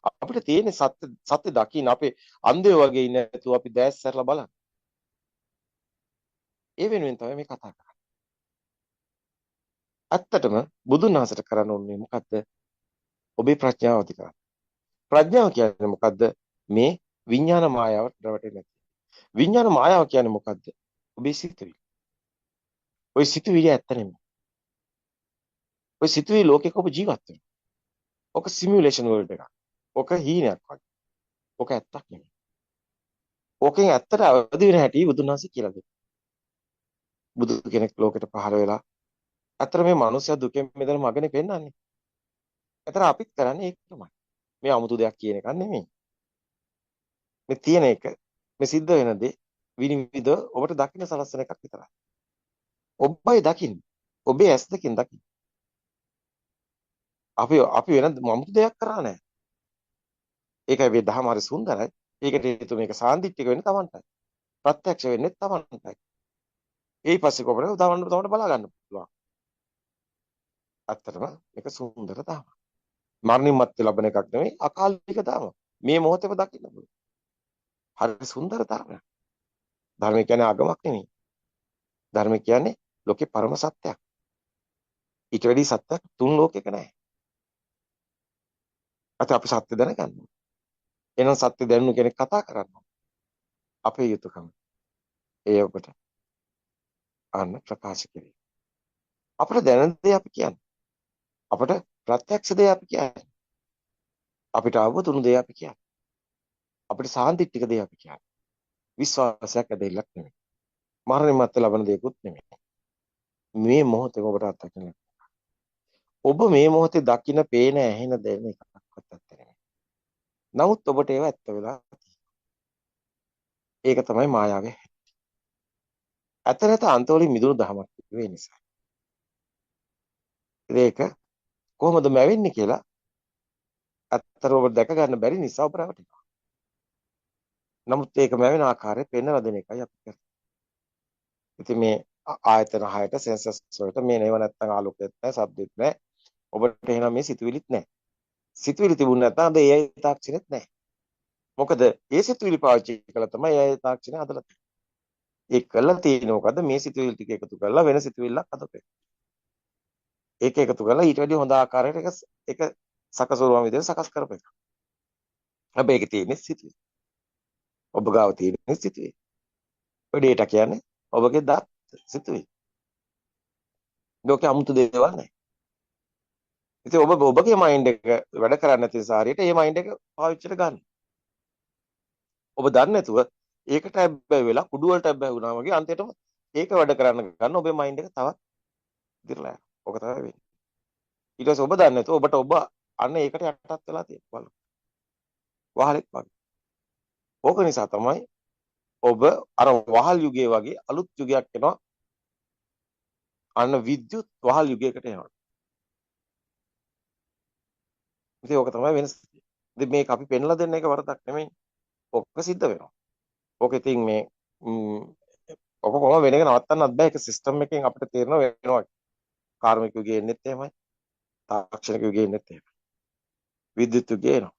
අපිට තියෙන සත්‍ය දකින්න අපේ අන්ධයෝ වගේ ඉන්නේ නැතුව අපි දැස් සැරලා බලන්න. ඒ වෙනුවෙන් තමයි මේ කතා කරන්නේ. ඇත්තටම බුදුන් වහන්සේට කරන්න ඕනේ මොකද්ද? ඔබේ ප්‍රඥාව ඇති කරගන්න. ප්‍රඥාව කියන්නේ මොකද්ද? මේ විඥාන මායාවට රැවටෙන්නේ නැති. විඥාන මායාව කියන්නේ මොකද්ද? ඔබේ සිතුවිලි. ওই සිතුවිලි ඇත්ත නෙමෙයි. ওই සිතුවිලි ලෝකෙක ඔබ ජීවත් වෙනවා. ඔක සිමියුලේෂන් වර්ල්ඩ් එකක්. ඔක හීනයක් වගේ. ඔක ඇත්තක් නෙමෙයි. ඕකෙන් ඇත්තට අවදි වෙන හැටි බුදුන් වහන්සේ කියලා දෙනවා. බුදු කෙනෙක් ලෝකෙට පහළ වෙලා අතර මේ මනුස්සයා දුකෙන් මිදෙන මගනේ පෙන්වන්නේ. අතර අපිත් කරන්නේ ඒක තමයි. මේ 아무තු දෙයක් කියන එක නෙමෙයි. මේ තියෙන එක මේ සිද්ධ වෙන දේ විනිවිද ඔබට දකින්න සලස්සන එකක් විතරයි. ඔබයි දකින්න. ඔබේ ඇස් දෙකෙන් දකින්න. අපි වෙන 아무තු දෙයක් කරා නැහැ. ඒකයි මේ දහම හරි සුන්දරයි. ඒකට හේතුව මේක සාන්දිටික වෙන්නේ Tamanටයි. ප්‍රත්‍යක්ෂ වෙන්නේ Tamanටයි. ඒ පස්සේ කොහොමද තමන්ට බලා ගන්න පුළුවන්. ඇත්තටම මේක සුන්දර දහමක්. මරණින් මත්තේ ලබන එකක් නෙමෙයි අකාලික දහමක්. මේ මොහොතේම දකින්න පුළුවන්. හරි සුන්දර ධර්මයක්. ධර්ම කියන්නේ ආගමක් නෙමෙයි. ධර්ම කියන්නේ ලෝකේ පරම සත්‍යයක්. ඊට වැඩි සත්‍යයක් තුන් ලෝකෙක නැහැ. අත අපි සත්‍ය දැනගන්න ඕනේ. එහෙනම් සත්‍ය දැනුණු කෙනෙක් කතා කරනවා. අපේ යුතුයකම. ඒ ඔබට අන්න ප්‍රකාශ කිරීම. අපිට දැනෙන දේ අපි කියන්නේ. අපිට ප්‍රත්‍යක්ෂ දේ අපි කියන්නේ. අපිට අවබෝධුණු දේ අපි කියන්නේ. අපිට සාන්දිටික දේ අපි කියන්නේ. විශ්වාසයක් ඇදෙILLක් නෙමෙයි. මරණින් මත්තේ ලබන දේකුත් නෙමෙයි. මේ මොහොතේ ඔබට අත්දකින්න. ඔබ මේ මොහොතේ දකින්න, පේන, ඇහෙන දෙන එකක්වත් නැත්තේ. නමුත් ඔබට ඒව ඇත්ත වෙලා ඒක තමයි මායාවේ. ඇත නැත අන්තවලින් මිදුණු දහමක් වේ නිසා. ඒක කොහොමද මැවෙන්නේ කියලා අත්තර ඔබ දැක ගන්න බැරි නිසා ඔබ රැවටෙනවා. නමුත් ඒක මැවෙන ආකාරය පෙන්වලා දෙන එකයි අපි කරන්නේ. ඉතින් මේ ආයතන හයට සෙන්සස් වලට මේ නේව නැත්තම් ආලෝකයක් නැහැ, ශබ්දෙත් නැහැ. ඔබට එහෙනම් මේ සිතුවිලිත් නැහැ. සිතුවිලි තිබුණ නැත්නම් ඒ තාක්ෂණෙත් නැහැ. මොකද ඒ සිතුවිලි පාවිච්චි කළා තමයි ඒ තාක්ෂණය හදලා තියෙන්නේ. ඒ කළා තියෙන්නේ මොකද්ද? මේ සිතුවිලි ටික එකතු කරලා වෙන සිතුවිල්ලක් හදපේ. ඒක එකතු කරලා ඊට වැඩි හොඳ ආකාරයකට ඒක සකසුරුවම විදිහට සකස් කරපේ. හැබැයි ඒකේ තියෙන්නේ සිතුවිලි. ඔබ ගාව තියෙන්නේ සිතුවිලි. ඔය ඩේටා කියන්නේ ඔබගේ දත් සිතුවිලි. ලෝකේ 아무තු දේවල් නැහැ. ඉතින් ඔබගේ මයින්ඩ් එක වැඩ කරන්නේ නැති නිසා හරියට ඒ මයින්ඩ් එක පාවිච්චිට ගන්න. ඔබ දන්නේ නැතුව ඒකට හැබැයි වෙලා කුඩු වලට හැබැයි වුණා වගේ අන්තිමටම ඒක වැඩ කරන්න ගන්න ඔබේ මයින්ඩ් එක තවත් ඉදිරියලා යනවා. ඔක තමයි වෙන්නේ. ඊට පස්සේ ඔබ දන්නේ නැතුව ඔබට ඔබ අන්න ඒකට යටත් වෙලා තියෙනවා. වහලෙක් වගේ. ඕක නිසා තමයි ඔබ අර වහල් යුගයේ වගේ අලුත් යුගයක් එනවා. අන්න විද්‍යුත් වහල් යුගයකට එනවා. ඉතින් ඕක තමයි වෙනස. ඉතින් මේක අපි පෙන්ලා දෙන්න එක වරදක් නෙමෙයි. ඔක සිද්ධ වෙනවා. ඕක ඉතින් මේ ඔක කොහොම වෙන එක නවත්තන්නත් බෑ. ඒක සිස්ටම් එකෙන් අපිට තේරෙනවා වෙනවා. කාර්මික යුගයේ එන්නෙත් එහෙමයි. තාක්ෂණික යුගයේ එන්නෙත් එහෙමයි. විද්‍යුත් යුගයේ එනවා.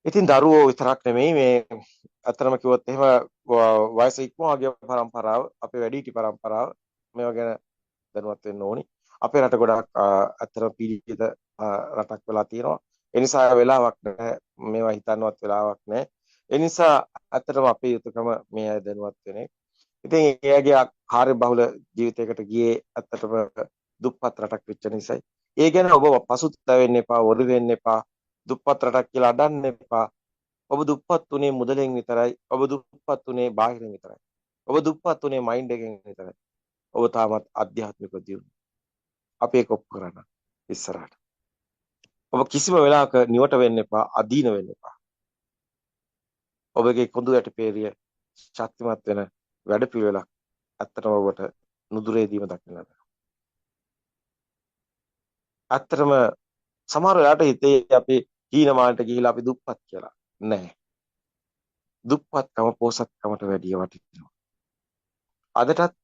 ඉතින් දරුවෝ විතරක් නෙමෙයි මේ අතරම කිව්වොත් එහෙම වයස ඉක්මවාගේ પરම්පරාව අපේ වැඩිහිටි પરම්පරාව මේවා ගැන දැනුවත් වෙන්න ඕනි. අපේ රට ගොඩක් අතර පීඩිත රටක් වෙලා තියෙනවා. ඒ නිසා වෙලාවක් නැහැ මේවා හිතන්නවත් වෙලාවක් නැහැ. ඒ නිසා අතරම අපේ යුතුයකම මේ අය දැනුවත් වෙන එක. ඉතින් එයාගේ කාර්යබහුල ජීවිතයකට ගියේ අත්තටම දුප්පත් රටක් වෙච්ච නිසායි. ඒ ගැන ඔබ පසුතැවෙන්න එපා, වරු වෙන්න එපා. දුප්පත් රටක් කියලා අඩන්න එපා. ඔබ දුප්පත් උනේ මුදලෙන් විතරයි. ඔබ දුප්පත් උනේ බාහිරින් විතරයි. ඔබ දුප්පත් උනේ මයින්ඩ් එකෙන් විතරයි. ඔබ තාමත් අධ්‍යාත්මික දියුණු. අපි ඒක ඔප්පු කරන්න ඉස්සරහට. ඔබ කිසිම වෙලාවක නිවට වෙන්න එපා, අදීන වෙන්න එපා. ඔබගේ කොඳු යටි පේරිය ශක්තිමත් වෙන වැඩපිළිවෙලක් ඇත්තටම ඔබට නුදුරේදීම දකින්න ලැබෙනවා. ඇත්තටම සමහර වෙලාවට හිතේ අපි හීනමානට ගිහිලා අපි දුප්පත් කියලා. නැහැ. දුප්පත්කම පොසත්කමට වැඩිය වටිනවා. අදටත්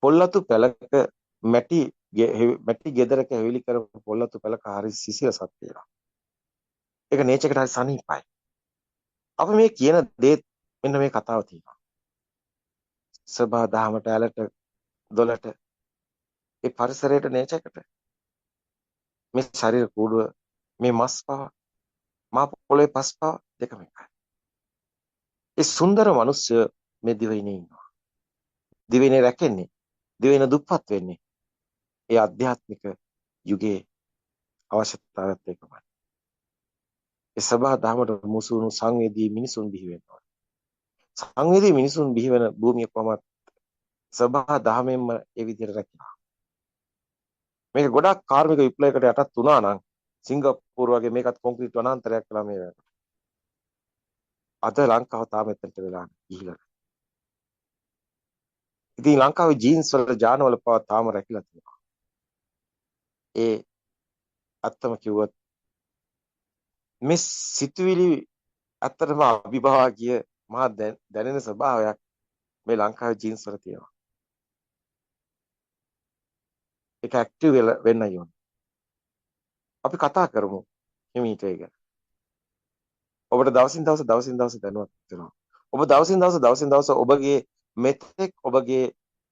පොල්ලතු පැලක මැටි ගෙදරක හැවිලි කරපු පොල්ලතු පැලක හරි සිසිලසක් තියෙනවා. ඒක නේචර් එකට හරි සනීපයි. අපි මේ කියන දේ මෙන්න මේ කතාව තියෙනවා. සබා දහමට ඇලට දොලට ඒ පරිසරයට නේචර් එකට මේ ශරීර කූඩුව මේ මස් පව මා පොළොවේ පස් පව දෙකම එකයි. ඒ සුන්දර මිනිස්සු මේ දිවයිනේ ඉන්නවා. දිවයිනේ රැකෙන්නේ. දිවයින දුප්පත් වෙන්නේ. ඒ ආධ්‍යාත්මික යුගයේ අවශ්‍යතාවයත් එක්කමයි. ඒ සබා දහමට මුසුණු සංවේදී මිනිසුන් බිහි වෙනවා. සංවේදී මිනිසුන් බිහි වෙන භූමිය කොහොමද සබා දහමෙන්ම ඒ විදිහට රැකිනවා. මේක ගොඩක් කාර්මික විප්ලවයකට යටත් වුණා නම් සිංගප්පූරු වගේ මේකත් කොන්ක්‍රීට් වනාන්තරයක් කළා මේ වෙලාවට. අද ලංකාව තාම එතනට වෙලා ගිහිලා. ඉතින් ලංකාවේ ජීන්ස් වල ජාන වල පව තාම රැකිලා තියෙනවා. ඒ අත්තම කිව්වොත් මේ සිතුවිලි ඇත්තටම අභිභාගිය මහා දැනෙන ස්වභාවයක් මේ ලංකාවේ ජීන්ස් වල තියෙනවා. ඒක ඇක්ටිව් වෙන්න ඕනේ. අපි කතා කරමු හිමීට ඒක. ඔබට දවසින් දවස දැනුවත් වෙනවා. ඔබ දවසින් දවස ඔබගේ මෙතෙක් ඔබගේ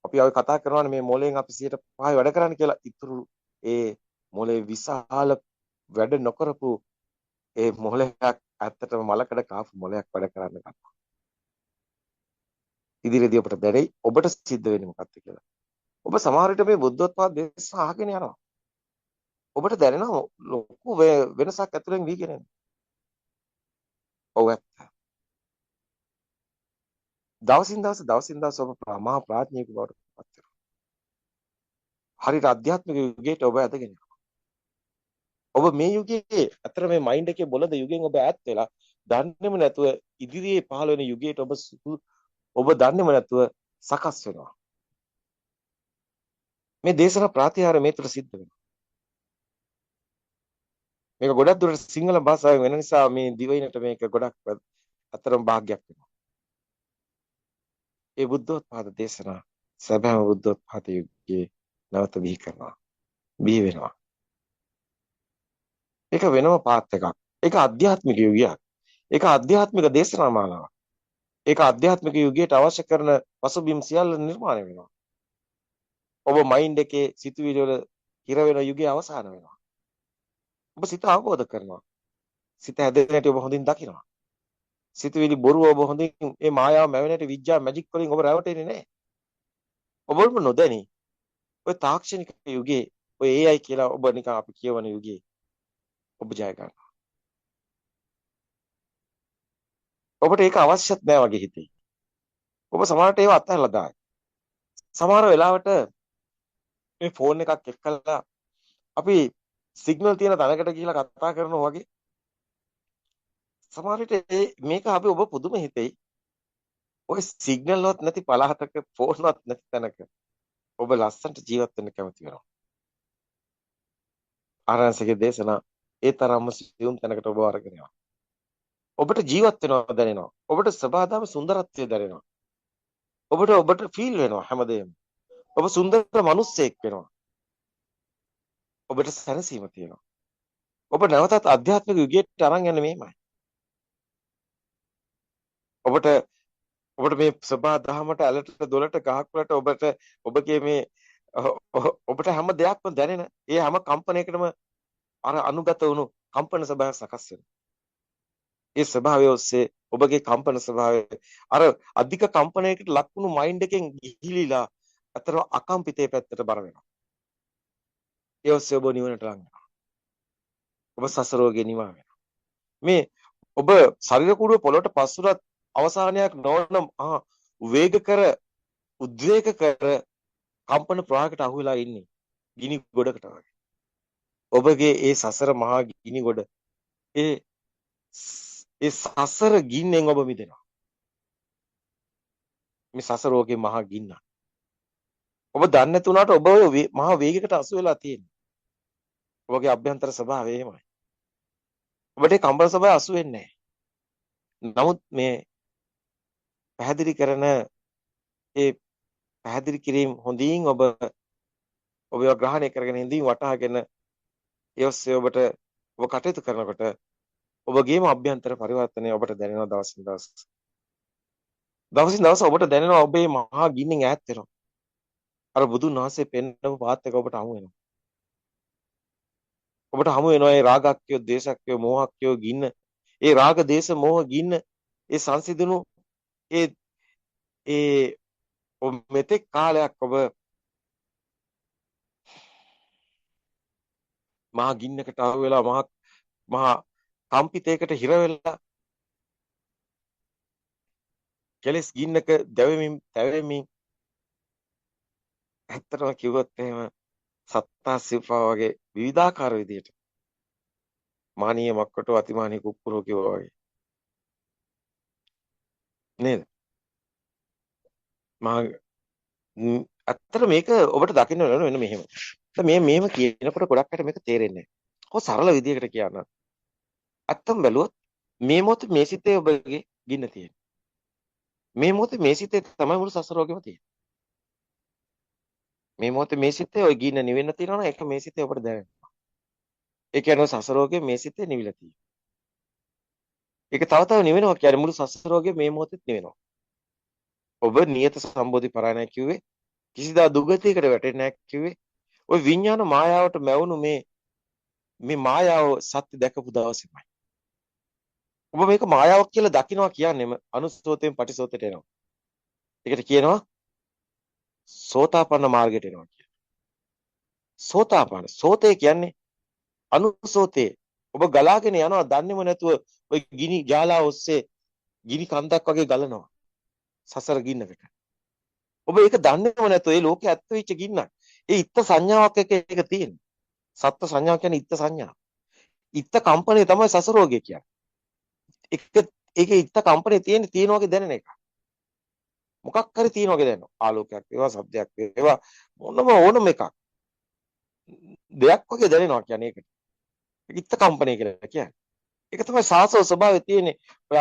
අපි අය කතා කරනවානේ මේ මොලෙන් අපි 105 වැඩ කරන්න කියලා. ඉතුරු ඒ මොලේ විශාල වැඩ නොකරපු ඒ මොලයක් ඇත්තටම මලකඩ කාපු මොලයක් වැඩ කරන්න ගන්නවා. ඉදිරියේදී ඔබට දැනෙයි ඔබට සිද්ධ වෙන්නේ මොකක්ද කියලා. ඔබ සමහර විට මේ බුද්ධෝත්පාද දේශනා අහගෙන යනවා. ඔබට දැනෙනවා ලොකු වෙනසක් ඇතුලෙන් වීගෙන යනවා. ඔව් ඇත්ත. දවසින් දවස ඔබ මහා ප්‍රඥානික බවට පත් වෙනවා. හරියට ආධ්‍යාත්මික යුගයට ඔබ ඇදගෙන යනවා. ඔබ මේ යුගයේ අතර මේ මයින්ඩ් එකේ බොළඳ යුගයෙන් ඔබ ඈත් වෙලා දන්නේම නැතුව ඉදිරියේ පහළ වෙන යුගයට ඔබ දන්නේම නැතුව සකස් වෙනවා. මේ දේශනා ප්‍රාතිහාර්ය මේ තුළ සිද්ධ වෙනවා. මේක ගොඩක් දුරට සිංහල භාෂාවෙන් වෙන නිසා මේ දිවයිනට මේක ගොඩක් අතරම භාග්යක් වෙනවා. ඒ බුද්ධෝත්පාද දේශනා සැබෑම බුද්ධෝත්පාද යුගයේ නැවත බිහි කරනවා. බිහි වෙනවා. ඒක වෙනම පාත් එකක්. ඒක ආධ්‍යාත්මික යුගයක්. ඒක ආධ්‍යාත්මික දේශනා මාලාවක්. ඒක ආධ්‍යාත්මික යුගයට අවශ්‍ය කරන පසුබිම් සියල්ල නිර්මාණය වෙනවා. ඔබ මයින්ඩ් එකේ සිතුවිලි වල හිර වෙන යුගයේ අවසාන වෙනවා. ඔබ සිත අවබෝධ කරනවා. සිත හැදෙන හැටි ඔබ හොඳින් දකිනවා. සිතුවිලි බොරුව ඔබ හොඳින් මේ මායාව මැවෙන හැටි විඥා මැජික් වලින් ඔබ රැවටෙන්නේ නැහැ. ඔබම නොදැනි ඔය තාක්ෂණික යුගයේ ඔය AI කියලා ඔබ නිකන් අපි කියවන යුගයේ ඔබ ජය ගන්නවා. ඔබට ඒක අවශ්‍යත් නැහැ වගේ හිතේ. ඔබ සමහරට ඒව අත්හැරලා දායි. සමහර වෙලාවට මේ ෆෝන් එකක් එක්කලා අපි සිග්නල් තියෙන තැනකට ගිහිලා කතා කරනවා වගේ සමහර විට මේක අපි ඔබ පුදුම හිතෙයි. ඔය සිග්නල් වත් නැති පළාතක ෆෝන් වත් නැති තැනක ඔබ ලස්සනට ජීවත් වෙන්න කැමති වෙනවා. ආරණ්‍යකේ දේශනා ඒ තරම්ම සියුම් තැනකට ඔබ අරගෙන යනවා. ඔබට ජීවත් වෙනවා දැනෙනවා. ඔබට සබාදාම සුන්දරත්වය දැනෙනවා. ඔබට ෆීල් වෙනවා හැමදේම. ඔබ සුන්දර මිනිස්සෙක් වෙනවා. ඔබට සැනසීම තියෙනවා. ඔබ නැවතත් ආධ්‍යාත්මික යුගයට අරන් යන්නේ මේමයි. ඔබට මේ සබා දහමට ඇලට දොලට ගහක් වලට ඔබගේ මේ ඔබට හැම දෙයක්ම දැනෙන ඒ හැම කම්පනයකටම අර අනුගත වුණු කම්පන ස්වභාවය සකස් වෙනවා. ඒ ස්වභාවය ඔස්සේ ඔබගේ කම්පන ස්වභාවය අර අධික කම්පනයකට ලක් වුණු මයින්ඩ් එකෙන් ගිහිලිලා අතර අකම්පිතේ පැත්තට බර වෙනවා. ඒ ඔස්සේ ඔබ නිවනට ලං වෙනවා. ඔබ සසරෝගේ නිවා වෙනවා. මේ ඔබ ශරීර කූඩුව පොළොට පස්සුරත් අවසානයක් නොවන වේගකර උද්වේග කර කම්පන ප්‍රවාහයකට අහු වෙලා ඉන්නේ ගිනි ගොඩකට වගේ. ඔබගේ ඒ සසර මහා ගිනි ගොඩ ඒ සසර ගින්නෙන් ඔබ මිදෙනවා. මේ සසරෝගේ මහා ගින්න. ඔබ දන්නේ නැතුණාට ඔබ මහා වේගයකට අසු වෙලා තියෙනවා. ඔබගේ අභ්‍යන්තර ස්වභාවය එහෙමයි. ඔබට ඒ කම්පන ස්වභාවය අසු වෙන්නේ නැහැ. නමුත් මේ පැහැදිලි කරන ඒ පැහැදිලි කිරීම හොඳින් ඔබ ග්‍රහණය කරගෙන හිඳින් වටහාගෙන ඒ ඔස්සේ ඔබ කටයුතු කරනකොට ඔබගේම අභ්‍යන්තර පරිවර්තනය ඔබට දැනෙනවා දවසින් දවස. දවසින් දවස ඔබට දැනෙනවා ඔබේ මහා ගින්නෙන් ඈත් වෙනවා. අර බුදුන් වහන්සේ පෙන්වපු පාත් එක ඔබට හමු වෙනවා. ඔබට හමු වෙනවා ඒ රාගක්කයෝ, දේශක්කයෝ, මෝහක්කයෝ ගින්න. ඒ රාග, දේශ, මෝහ ගින්න ඒ සංසිඳුණු ඒ ඒ මෙතෙක් කාලයක් ඔබ මහා ගින්නකට අහු වෙලා මහා කම්පිතයකට හිර වෙලා කෙලස් ගින්නක දැවෙමින් තැවෙමින් ඇත්තටම කිව්වොත් එහෙම සත්තා සිව්පා වගේ විවිධාකාර විදියට මානීය මක්කටෝ අතිමානී කුක්කුරෝ කිව්වා වගේ නේද? මහා ඇත්තට මේක ඔබට දකින්න වෙන වෙන මෙහෙම. මේ මේව කියනකොට ගොඩක් අයට මේක තේරෙන්නේ නැහැ. කොහොම සරල විදියකට කියන්න. ඇත්තම බැලුවොත් මේ මොහොතේ මේ සිතේ ඔබගේ ගින්න තියෙන්නේ. මේ මොහොතේ මේ සිතේ තමයි මුළු සසරෝගෙම තියෙන්නේ. මේ මොහොතේ මේ සිතේ ওই ගින්න නිවෙන්න තියෙනවා ඒක මේ සිතේ ඔබට දැනෙනවා. ඒ කියන්නේ සසරෝගේ මේ සිතේ නිවිලා තියෙනවා. ඒක තව තව නිවෙනවා කියන්නේ මුළු සසරෝගේ මේ මොහොතේත් නිවෙනවා. ඔබ නියත සම්බෝධි පරායනයි කිව්වේ කිසිදා දුගතියකට වැටෙන්නේ නැහැ කිව්වේ. ওই විඥාන මායාවට මැවුණු මේ මායාව සත්‍ය දැකපු දවසේමයි. ඔබ මේක මායාවක් කියලා දකිනවා කියන්නේම අනුසෝතයෙන් පටිසෝතයට එනවා. ඒකට කියනවා සෝතාපන්න මාර්ගයට එනවා කියලා. සෝතාපන්න. සෝතේ කියන්නේ අනුසෝතේ. ඔබ ගලාගෙන යනවා දන්නේම නැතුව ওই ගිනි ජාලා ඔස්සේ ගිනි කන්දක් වගේ ගලනවා. සසර ගින්නකට. ඔබ ඒක දන්නේම නැතුව ඒ ලෝකේ ඇත්ත වෙච්ච ගින්නක්. ඒ ඉත්ත සංඥාවක් එක ඒක තියෙන්නේ. සත්ත්ව සංඥාව කියන්නේ ඉත්ත සංඥා. ඉත්ත කම්පණය තමයි සසරෝගය කියන්නේ. ඒකේ ඉත්ත කම්පණය තියෙන වගේ දැනෙන එක. මොකක් හරි තියෙන වගේ දැනෙනවා. ආලෝකයක් වේවා, ශබ්දයක් වේවා ඕනම එකක්. දෙයක් වගේ දැනෙනවා කියන්නේ ඒකට. ඒක ඉත්ත කම්පණය කියලා කියන්නේ. ඒක තමයි සාසව ස්වභාවය තියෙන්නේ. ඔය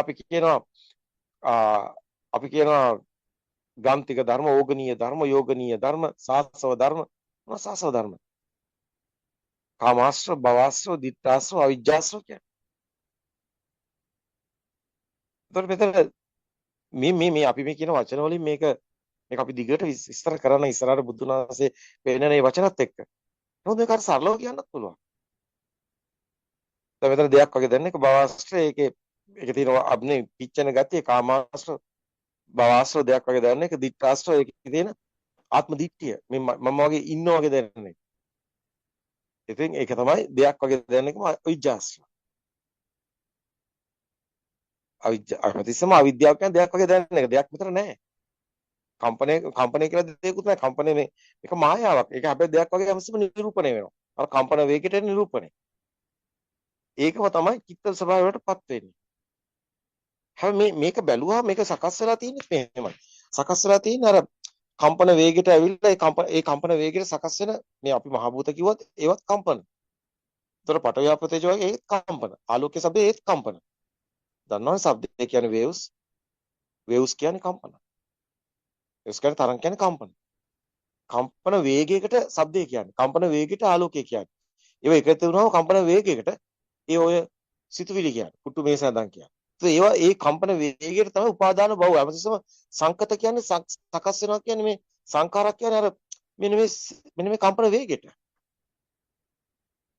අපි කියනවා ගාන්තික ධර්ම, ඕගනීය ධර්ම, යෝගනීය ධර්ම, සාසව ධර්ම, සාසව ධර්ම. කාමාශ්‍රව, භවශ්‍රව, ditthාශ්‍රව, අවිජ්ජාශ්‍රව කියන්නේ. ඒතකොට මෙතන මේ අපි මේ කියන වචන වලින් මේක අපි දිගට විස්තර කරන ඉස්සරහට බුදුන් වහන්සේ පෙන්නන මේ වචනත් එක්ක. නමුත් මේක අර සරලව කියන්නත් පුළුවන්. දැන් මෙතන දෙයක් වගේ දැන් එක භවශ්‍රය ඒකේ තියෙනවා අබ්නේ පිච්චෙන ගතිය කාමාශ්‍රව භවශ්‍රව දෙයක් වගේ දැනන එක ditthාශ්‍රව ඒකේ තියෙන ආත්ම දිට්ඨිය. මේ මම වගේ ඉන්නවා වගේ දැනන එක. ඉතින් ඒක තමයි දෙයක් වගේ දැනන එකම අවිජ්ජාශ්‍රව. අවිද්‍යාව අවිද්‍යාව කියන්නේ දෙයක් වගේ දැනන එක. දෙයක් විතර නෑ. කම්පණය කියලා දෙයක්වත් නැහැ. කම්පණය මේක මායාවක්. ඒක හැබැයි දෙයක් වගේ හැමතිස්සෙම නිරූපණය වෙනවා. අර කම්පන වේගයට නිරූපණය. ඒකම තමයි චිත්ත ස්වභාවයටපත් වෙන්නේ. හැබැයි මේක බැලුවා මේක සකස් වෙලා තියෙන්නේ මෙහෙමයි. සකස් වෙලා තියෙන්නේ අර කම්පන වේගයට ඇවිල්ලා ඒ කම්පන වේගයට සකස් වෙන මේ අපි මහ භූත කිව්වත් ඒවත් කම්පන. ඒතර පටවියාපතේජ වගේ ඒත් කම්පන. ආලෝකයේ ශබ්දේ ඒත් කම්පන. දන්නවනේ ශබ්දේ කියන්නේ වේව්ස්. වේව්ස් කියන්නේ කම්පන. වේව්ස් කියන්නේ තරංග කියන්නේ කම්පන. කම්පන වේගයකට ශබ්දය කියන්නේ. කම්පන වේගයට ආලෝකය කියන්නේ. ඒව එකතු වුණාම කම්පන වේගයකට ඒ ඔය සිතුවිලි කියන්නේ. පුට්ටු මේස හදන් කියන්නේ. ඒවා ඒ කම්පන වේගයට තමයි උපාදාන භව. හැමතිස්සම සංකත කියන්නේ සකස් වෙනවා කියන්නේ මේ සංකාරක් කියන්නේ අර මෙන්න මේ කම්පන වේගයට.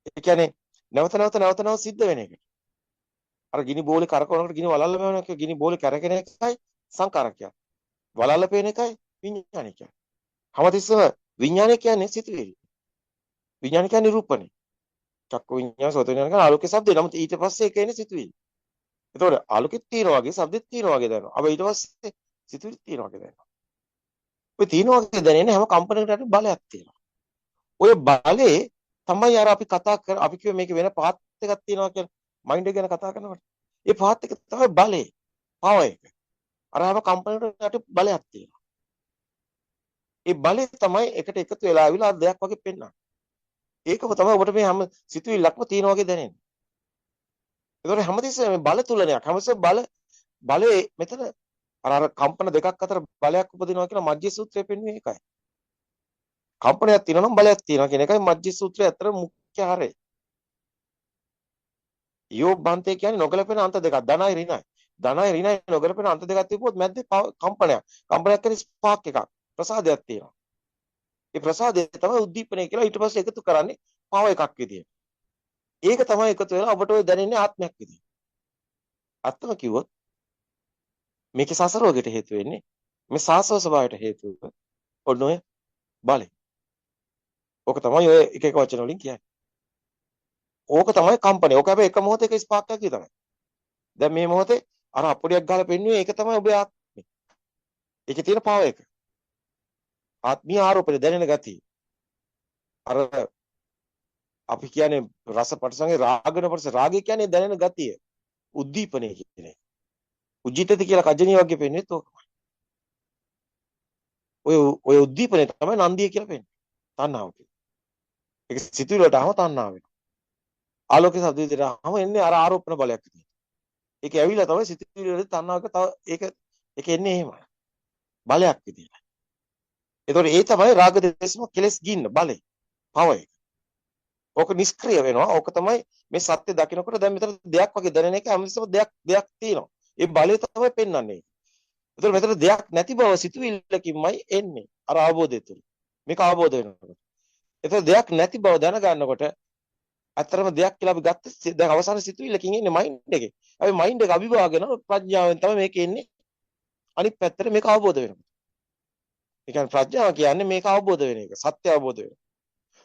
ඒ කියන්නේ නැවත නැවත සිද්ධ වෙන එක. අර ගිනි බෝලේ කරකවනකොට ගිනි වලල්ල වෙනවා කියන ගිනි බෝලේ කරකින එකයි සංකාරක් කියන්නේ. වලල්ල පේන එකයි විඥානය කියන්නේ. හැමතිස්සම විඥානය කියන්නේ සිතුවිලි. විඥානය කියන්නේ නිරූපණය. චක්ක විඥාන සෝත විඥාන කියන ආලෝකයේ ශබ්දේ. නමුත් ඊට පස්සේ ඒක එන්නේ සිතුවිලි. එතකොට ආලෝකෙත් තියෙනවා වගේ ශබ්දෙත් තියෙනවා වගේ දැනෙනවා. අබ ඊට පස්සේ සිතුවිලි තියෙනවා වගේ දැනෙනවා. ඔය තියෙනවා වගේ දැනෙන්නේ හැම කම්පනයකටම බලයක් තියෙනවා. ඔය බලේ තමයි අර අපි කතා කර අපි කිව්වේ මේක වෙන පාත් එකක් තියෙනවා කියලා මයින්ඩ් එක ගැන කතා කරනකොට. ඒ පාත් එක තමයි බලේ. පවර් එක. අර හැම කම්පනයකටම බලයක් තියෙනවා. ඒ බලේ තමයි එකට එකතු වෙලා ආවිලා දෙයක් වගේ පෙන්වන්නේ. ඒකම තමයි ඔබට මේ හැම සිතුවිල්ලක්ම තියෙන වගේ දැනෙන්නේ. ඒතකොට හැමතිස්සෙම මේ බල තුලනයක් හැමතිස්සෙම බලේ මෙතන අර කම්පන දෙකක් අතර බලයක් උපදිනවා කියලා මජ්ජි සූත්‍රයේ පෙන්වන්නේ ඒකයි. කම්පනයක් තියෙනවා නම් බලයක් තියෙනවා කියන එකයි මජ්ජි සූත්‍රයේ අතර මුඛ්‍ය හරය. යෝග බන්තේ කියන්නේ නොගැලපෙන අන්ත දෙකක්. ධනයි ඍණයි. ධනයි ඍණයි නොගැලපෙන අන්ත දෙකක් තිබුවොත් මැද්දේ කම්පනයක්. කම්පනයක් කියන්නේ ස්පාක් එකක්. ප්‍රසාදයක් තියෙනවා. ඒ ප්‍රසාදය තමයි උද්දීපනය කියලා ඊට පස්සේ එකතු කරන්නේ පව එකක් විදියට. ඒක තමයි එකතු වෙලා ඔබට ඔය දැනෙන්නේ ආත්මයක් විදියට. අත්තම කිව්වොත් මේකේ සසරෝගයට හේතු වෙන්නේ මේ සාසව ස්වභාවයට හේතුව ඔන්න ඔය බලය. ඕක තමයි ඔය එක එක වචන වලින් කියන්නේ. ඕක තමයි කම්පණය. ඕක හැබැයි එක මොහොතක ස්පාක් එකක් විතරයි. දැන් මේ මොහොතේ අර අපුඩියක් ගහලා පෙන්නුවේ ඒක තමයි ඔබේ ආත්මය. ඒකේ තියෙන පාව එක. ආත්මීය ආරෝපණය දැනෙන ගතිය. අර අපි කියන්නේ රස පටසංගේ රාගන පටස රාගය කියන්නේ දැනෙන ගතිය. උද්දීපනය කියන්නේ. උජිතති කියලා කජණිය වගේ පෙන්වෙත් ඕකමයි. ඔය උද්දීපනය තමයි නන්දිය කියලා පෙන්වන්නේ. තණ්හාව කියන්නේ. ඒක සිතුවිලි වලට ආව තණ්හාව වෙනවා. ආලෝකයේ සද්ද විදිහට ආවම එන්නේ අර ආරෝපණ බලයක් විදිහට. ඒක ඇවිල්ලා තමයි සිතුවිලි වල තණ්හාවක තව ඒක එන්නේ එහෙමයි. බලයක් විදිහට. ඒතකොට ඒ තමයි රාග දේශම කෙලස් ගින්න බලය. පව එක. ඕක නිෂ්ක්‍රිය වෙනවා. ඕක තමයි මේ සත්‍ය දකිනකොට දැන් මෙතන දෙයක් වගේ දැනෙන එක හැමතිස්සම දෙයක් තියෙනවා. ඒ බලය තමයි පෙන්වන්නේ. ඒතකොට මෙතන දෙයක් නැති බව සිතුවිල්ලකින්මයි එන්නේ. අර අවබෝධය තුළ. මේක අවබෝධ වෙනකොට. ඒතකොට දෙයක් නැති බව දැනගන්නකොට අතරම දෙයක් කියලා අපි ගත්ත දැන් අවසාන සිතුවිල්ලකින් එන්නේ මයින්ඩ් එකේ. අපි මයින්ඩ් එක අභිභාගන ප්‍රඥාවෙන් තමයි මේක එන්නේ. අනිත් පැත්තට මේක අවබෝධ වෙනවා. ඒ කියන්නේ ප්‍රඥාව කියන්නේ මේක අවබෝධ වෙන එක. සත්‍ය අවබෝධ වෙන.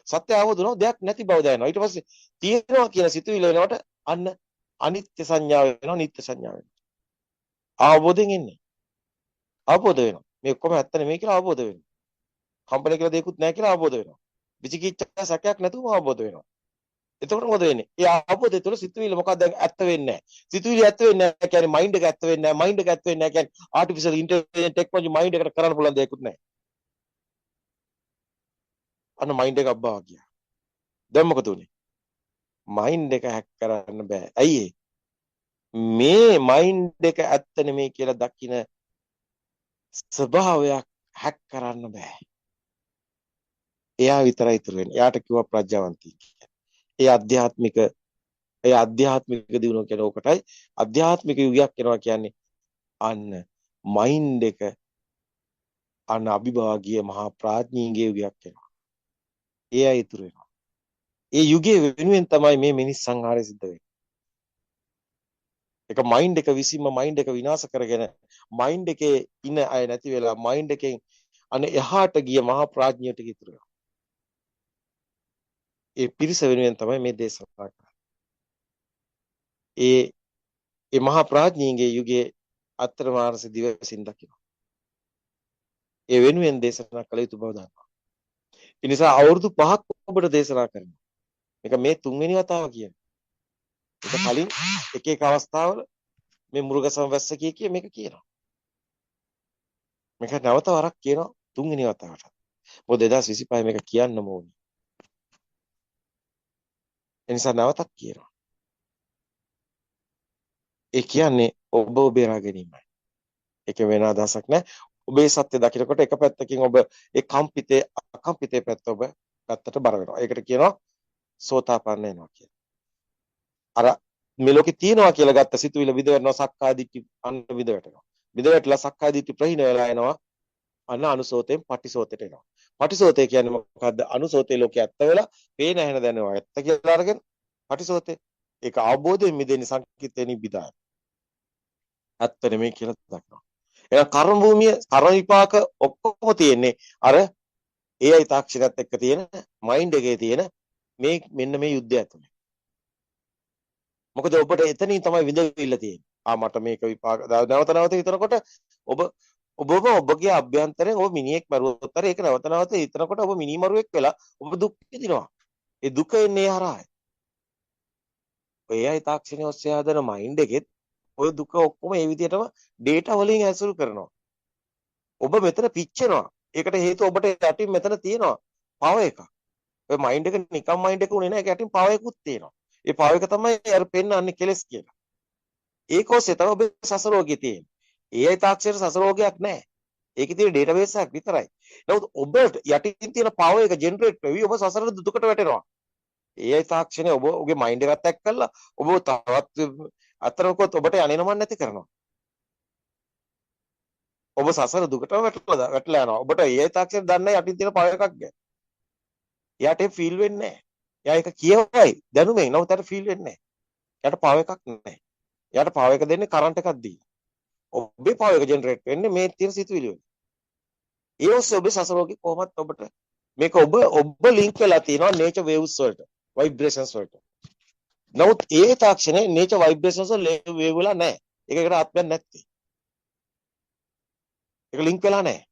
සත්‍ය අවබෝධ වුණොත් දෙයක් නැති බව දැනෙනවා. ඊට පස්සේ තියෙනවා කියන සිතුවිල්ල වෙනකොට අන්න අනිත්‍ය සංඥාව වෙනවා, නිත්‍ය සංඥාව වෙනවා. අවබෝධයෙන් එන්නේ. අවබෝධ වෙනවා. මේ ඔක්කොම ඇත්ත නෙමෙයි කියලා අවබෝධ වෙනවා. කම්පන කියලා දෙයක්වත් නැහැ කියලා අවබෝධ වෙනවා. විචිකිච්ඡා සැකයක් නැතුවම අවබෝධ වෙනවා. එතකොට මොකද වෙන්නේ? ඒ අවබෝධය තුළ සිතුවිල්ල මොකක්ද ඇත්ත වෙන්නේ නැහැ. සිතුවිලි ඇත්ත වෙන්නේ නැහැ කියන්නේ මයින්ඩ් එක ඇත්ත වෙන්නේ නැහැ. මයින්ඩ් එක ඇත්ත වෙන්නේ නැහැ කියන්නේ ආටිෆිෂල් ඉන්ටෙලිජන්ස් ටෙක්නොලොජි මයින්ඩ් එකට කරන්න පුළුවන් දෙයක්වත් නැහැ. අන්න මයින්ඩ් එක අබ්බා ගියා. දැන් මොකද උනේ? මයින්ඩ් එක හැක් කරන්න බෑ. ඇයි ඒ? මේ මයින්ඩ් එක ඇත්ත නෙමෙයි කියලා දකින ස්වභාවයක් හැක් කරන්න බෑ. එයා විතරයි ඉතුරු වෙන්නේ. එයාට කිව්වා ප්‍රඥාවන්තී කියලා. ඒ ආධ්‍යාත්මික දිනුව කියන ඔකටයි ආධ්‍යාත්මික යුගයක් වෙනවා කියන්නේ අන්න මයින්ඩ් එක අන්න අභිභාගීය මහා ප්‍රඥීන්ගේ යුගයක් වෙනවා. එයා ඉතුරු වෙනවා. ඒ යුගයේ වෙනුවෙන් තමයි මේ මිනිස් සංහාරය සිද්ධ වෙන්නේ. ඒක මයින්ඩ් එක විසින්ම මයින්ඩ් එක විනාශ කරගෙන මයින්ඩ් එකේ ඉන අය නැති වෙලා මයින්ඩ් එකෙන් අනේ එහාට ගිය මහා ප්‍රඥයට ඉතුරු වෙනවා. ඒ පිරිස වෙනුවෙන් තමයි මේ දේශනා කරන්නේ. ඒ මහා ප්‍රඥීන්ගේ යුගයේ අත්තරමානස දිවසින් දකින්න. ඒ වෙනුවෙන් දේශනා කළ යුතු බව දන්නවා. ඒ නිසා අවුරුදු 5ක් ඔබට දේශනා කරනවා. මේක මේ තුන්වෙනි වතාව කියන්නේ. ඒක කලින් එක එක අවස්ථාවල මේ මුරුගසම වැස්ස කිය මේක කියනවා. මේක නැවත වරක් කියනවා තුන්වෙනි වතාවට. මොකද 2025 මේක කියන්නම ඕනේ. ඒ නිසා නැවතත් කියනවා. ඒ කියන්නේ ඔබ බේරා ගැනීමයි. ඒක වෙන අදහසක් නෑ. ඔබේ සත්‍ය දකිනකොට එක පැත්තකින් ඔබ ඒ කම්පිතේ අකම්පිතේ පැත්ත ඔබ පැත්තට බර වෙනවා. ඒකට කියනවා සෝතාපන්න වෙනවා කියලා. අර මේ ලෝකේ තියනවා කියලා ගත්ත සිතුවිල්ල විදවනවා සක්කාය දිට්ඨි අන්න විදවටනවා. විදවටලා සක්කාය දිට්ඨි ප්‍රහීන වෙලා එනවා. අන්න අනුසෝතයෙන් පටිසෝතයට එනවා. පටිසෝතය කියන්නේ මොකද්ද? අනුසෝතේ ලෝකේ ඇත්ත වෙලා පේන හැන දැනවා ඇත්ත කියලා අරගෙන පටිසෝතේ ඒක අවබෝධයෙන් මිදෙන්නේ සංකිටේ නිබ්බිදාය. ඇත්ත නෙමෙයි කියලා දක්වනවා. එහෙනම් කර්ම භූමිය කර්ම විපාක ඔක්කොම තියෙන්නේ අර AI තාක්ෂණයත් එක්ක තියෙන මයින්ඩ් එකේ තියෙන මේ මෙන්න මේ යුද්ධය ඇතුලේ. මොකද ඔබට එතනින් තමයි විඳවිල්ල තියෙන්නේ. මට මේක විපාක නැවත හිතනකොට ඔබගේ අභ්‍යන්තරයෙන් ඔබ මිනිහෙක් මරුවොත් ඒක නැවත හිතනකොට ඔබ මිනිමරුවෙක් වෙලා ඔබ දුක් විඳිනවා. ඒ දුක එන්නේ හරහායි. ඔය AI තාක්ෂණය ඔස්සේ හදන මයින්ඩ් එකෙත් ඔය දුක ඔක්කොම ඒ විදිහටම ඩේටා වලින් ඇසුරු කරනවා. ඔබ මෙතන පිච්චෙනවා. ඒකට හේතුව ඔබට යටින් මෙතන තියෙනවා පව එකක්. ඔය මයින්ඩ් එක නිකම් මයින්ඩ් එක උනේ නැහැ. ඒක යටින් පව එකකුත් තියෙනවා. ඒ පව එක තමයි අර පෙන්වන්නේ කෙලස් කියලා. ඒක ඔස්සේ තමයි ඔබ සසරෝගිය තියෙන්නේ. AI තාක්ෂණයට සසරෝගයක් නැහැ. ඒකේ තියෙන ඩේටාබේස් එකක් විතරයි. නමුත් ඔබට යටින් තියෙන පව එක ජෙනරේට් වෙවි ඔබ සසර දුකට වැටෙනවා. AI තාක්ෂණය ඔබගේ මයින්ඩ් එකත් එක්ක කරලා ඔබ තවත් අතරකොත් ඔබට යන්නේම නැති කරනවා. ඔබ සසර දුකටම වැටලා යනවා. ඔබට AI තාක්ෂණය දන්නේ යටින් තියෙන පව එකක් ගැන. එයාට ඒ ෆීල් වෙන්නේ නැහැ. එයා ඒක කියවයි දැනුමෙන්. නමුත් එයාට ෆීල් වෙන්නේ නැහැ. එයාට පව එකක් නැහැ. එයාට පව එක දෙන්නේ කරන්ට් එකක් දීලා. ඔබේ පව එක ජෙනරේට් වෙන්නේ මේ තියෙන සිතුවිලි වලින්. ඒ ඔස්සේ ඔබේ සසරෝගේ කොහොමත් ඔබට මේක ඔබ ලින්ක් වෙලා තියෙනවා නේචර් වේව්ස් වලට, ভাইබ්‍රේෂන්ස් වලට. නමුත් ඒ තාක්ෂණය නේචර් ভাইබ්‍රේෂන්ස් වල වේව් වෙලා නැහැ. ඒකකට ආත්මයක් නැත්තේ. ඒක ලින්ක් වෙලා නැහැ.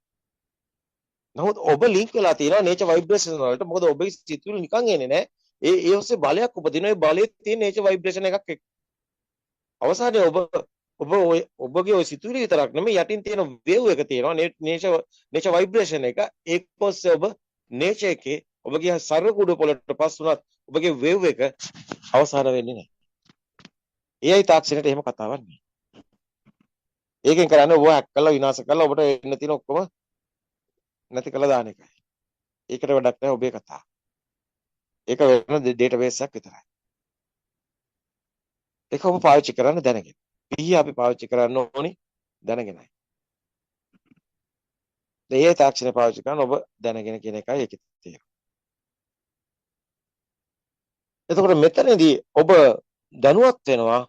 නමුත් ඔබ ලින්ක් වෙලා තියෙනවා නේචර් ভাইබ්‍රේෂන් වලට. මොකද ඔබේ සිතුවිලි නිකන් එන්නේ නැහැ. ඒ ඔස්සේ බලයක් උපදිනවා. ඒ බලයේ තියෙන නේචර් ভাইබ්‍රේෂන් එකක් එක්ක. අවසානයේ ඔබගේ ওই සිතුවිලි විතරක් නෙමෙයි යටින් තියෙන වේව් එක තියෙනවා නේචර් ভাইබ්‍රේෂන් එක. ඒක ඔස්සේ ඔබ නේචර් එකේ ඔබගේ සර්ව කුඩු පොළට පස් වුණත් ඔබගේ වේව් එක අවසාන වෙන්නේ නැහැ. ඒයි තාක්ෂණයට එහෙම කතාවක් නෑ. ඒකෙන් කරන්නේ ඔබ හැක් කරලා විනාශ කරලා ඔබට එන්න තියෙන ඔක්කොම නැති කරලා දාන එකයි. ඒකට වැඩක් නැහැ ඔබේ කතාව. ඒක වෙන ඩේටාබේස් එකක් විතරයි. ඒක ඔබ පාවිච්චි කරන්න දැනගෙන. පිහි අපි පාවිච්චි කරන්න ඕනි දැනගෙනයි. ඒ තාක්ෂණය පාවිච්චි කරන ඔබ දැනගෙන කියන එකයි ඒකේ තියෙන්නේ. එතකොට මෙතනදී ඔබ දැනුවත් වෙනවා.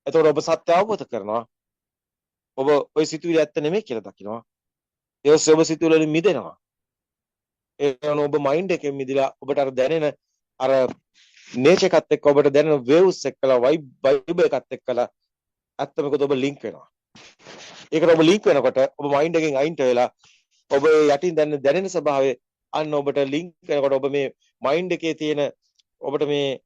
එතකොට ඔබ සත්‍ය අවබෝධ කරනවා. ඔබ ওই සිතුවිලි ඇත්ත නෙමෙයි කියලා දකිනවා. ඒ ඔස්සේ ඔබ සිතුවිලි වලින් මිදෙනවා. ඒ කියන්නේ ඔබ මයින්ඩ් එකෙන් මිදලා ඔබට අර දැනෙන අර නේචර් එකත් එක්ක ඔබට දැනෙන වේව්ස් එක්කලා වයිබ් එකත් එක්කලා ඇත්තමකද ඔබ ලින්ක් වෙනවා. ඒකට ඔබ ලින්ක් වෙනකොට ඔබ මයින්ඩ් එකෙන් අයින්ට වෙලා ඔබ යටින් දැනෙන ස්වභාවය අන්න ඔබට ලින්ක් වෙනකොට ඔබ මේ මයින්ඩ් එකේ තියෙන ඔබට මේ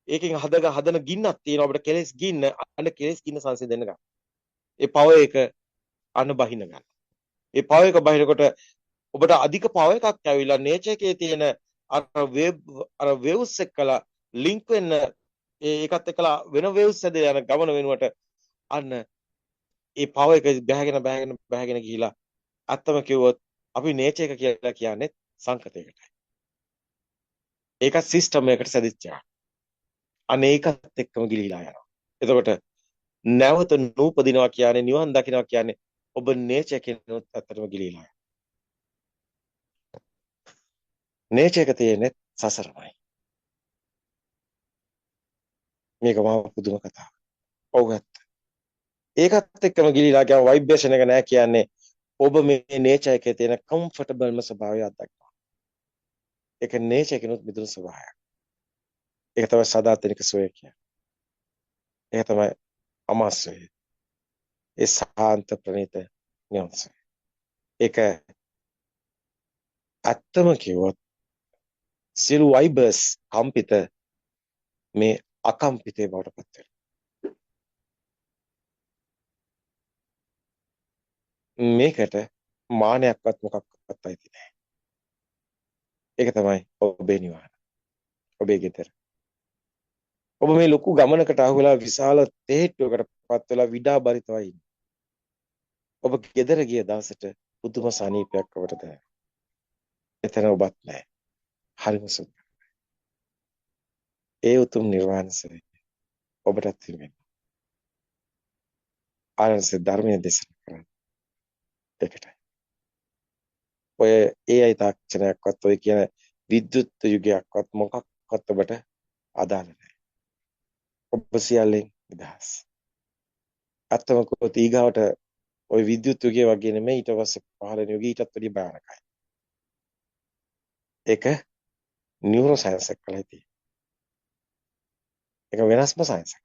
ඒකෙන් හදන ගින්නක් තියෙනවා. ඔබට කෙලෙස් ගින්න අන්න කෙලෙස් ගින්න සංසිඳෙන්න ගන්න. ඒ පව එක අන්න බහින්න ගන්න. ඒ පව එක බහිනකොට ඔබට අධික පව එකක් ඇවිල්ලා නේචර් එකේ තියෙන අර වේව්ස් එක්කලා ලින්ක් වෙන්න ඒකත් එක්කලා වෙන වේව්ස් හැදලා යන ගමන වෙනුවට අන්න ඒ පව එක බහගෙන ගිහිලා අත්තම කිව්වොත් අපි නේචර් එක කියලා කියන්නේ සංකතයකටයි. ඒක සිස්ටම් එකකට සැදිච්චා. අන්න ඒකත් එක්කම ගිලිහිලා යනවා. එතකොට නැවත නූපදිනවා කියන්නේ නිවන් දකින්නවා කියන්නේ ඔබ නේචර් එකෙන් අත්තටම ගිලිහිලා යනවා. නේචර් එක තියෙන්නේ සසරමයි. මේක මම පුදුම කතාවක්. ඔව් ඇත්ත. ඒකත් එක්කම ගිලිලා කියන ভাইබ්‍රේෂන් එක නෑ කියන්නේ ඔබ මේ නේචර් එකේ තියෙන කම්ෆර්ටබල්ම ස්වභාවය අත්දකිනවා. ඒක නේචර් එකනොත් මිදුණු ස්වභාවයක්. ඒක තමයි සදාතනික සෝය කියන්නේ. ඒක තමයි අමාසය. ඒ සාන්ත ප්‍රණීත නියොන්ස. ඒක ඇත්තම කිව්වොත් සියලු වයිබර්ස් කම්පිත මේ අකම්පිතේ බවට පත් වෙනවා. මේකට මානයක්වත් මොකක්වත් අයිති නැහැ. ඒක තමයි ඔබේ නිවන. ඔබේ ගෙදර. ඔබ මේ ලොකු ගමනකට අහු වෙලා විශාල තේට්ටුවකට පත් වෙලා විඩා බරිතවයි ඉන්නේ. ඔබ ගෙදර ගිය දවසට පුදුම සනීපයක් ඔබට දැනෙනවා. එතන ඔබත් නැහැ. හරිම සුන්දරයි. ඒ උතුම් නිර්වාණ සුවය ඔබටත් හිමෙන්න. ආරස ධර්මයේ දේශනා කරන්නේ. ඒකටයි. ඔය AI තාක්ෂණයක්වත් ඔය කියන විද්‍යුත් යුගයක්වත් මොකක්වත් ඔබට අදාළ නැහැ. ඔබ සියල්ලෙන් නිදහස්. අත්තම කොත් ඊගාවට ඔය විද්‍යුත් යුගය වගේ නෙමෙයි ඊට පස්සේ පහළ වෙන යුගය ඊටත් වැඩිය භයානකයි. ඒක නියුරෝ සයන්ස් එක කරලා තියෙන්නේ. ඒක වෙනස්ම සයන්ස් එකක්.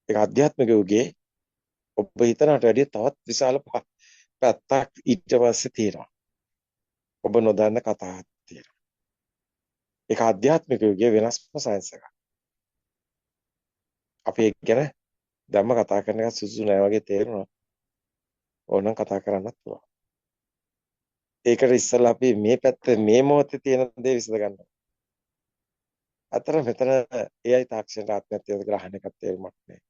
ඒක ආධ්‍යාත්මික යුගයේ ඔබ හිතනට වැඩිය තවත් විශාල පැත්තක් ඊට පස්සේ තියෙනවා. ඔබ නොදන්න කතාවක් තියෙනවා. ඒක ආධ්‍යාත්මික යුගයේ වෙනස්ම සයන්ස් එකක්. අපි ඒක ගැන ධම්ම කතා කරන එක සුසු නෑ වගේ තේරෙනවා. ඕනනම් කතා කරන්නත් පුළුවන්. ඒකට ඉස්සෙල්ලා අපි මේ පැත්ත මේ මොහොතේ තියෙන දේ විසඳ ගන්නවා. අතර මෙතන AI තාක්ෂණයට ආත්මත්වයට ග්‍රහණය එකක් තේරුමක් නෑ.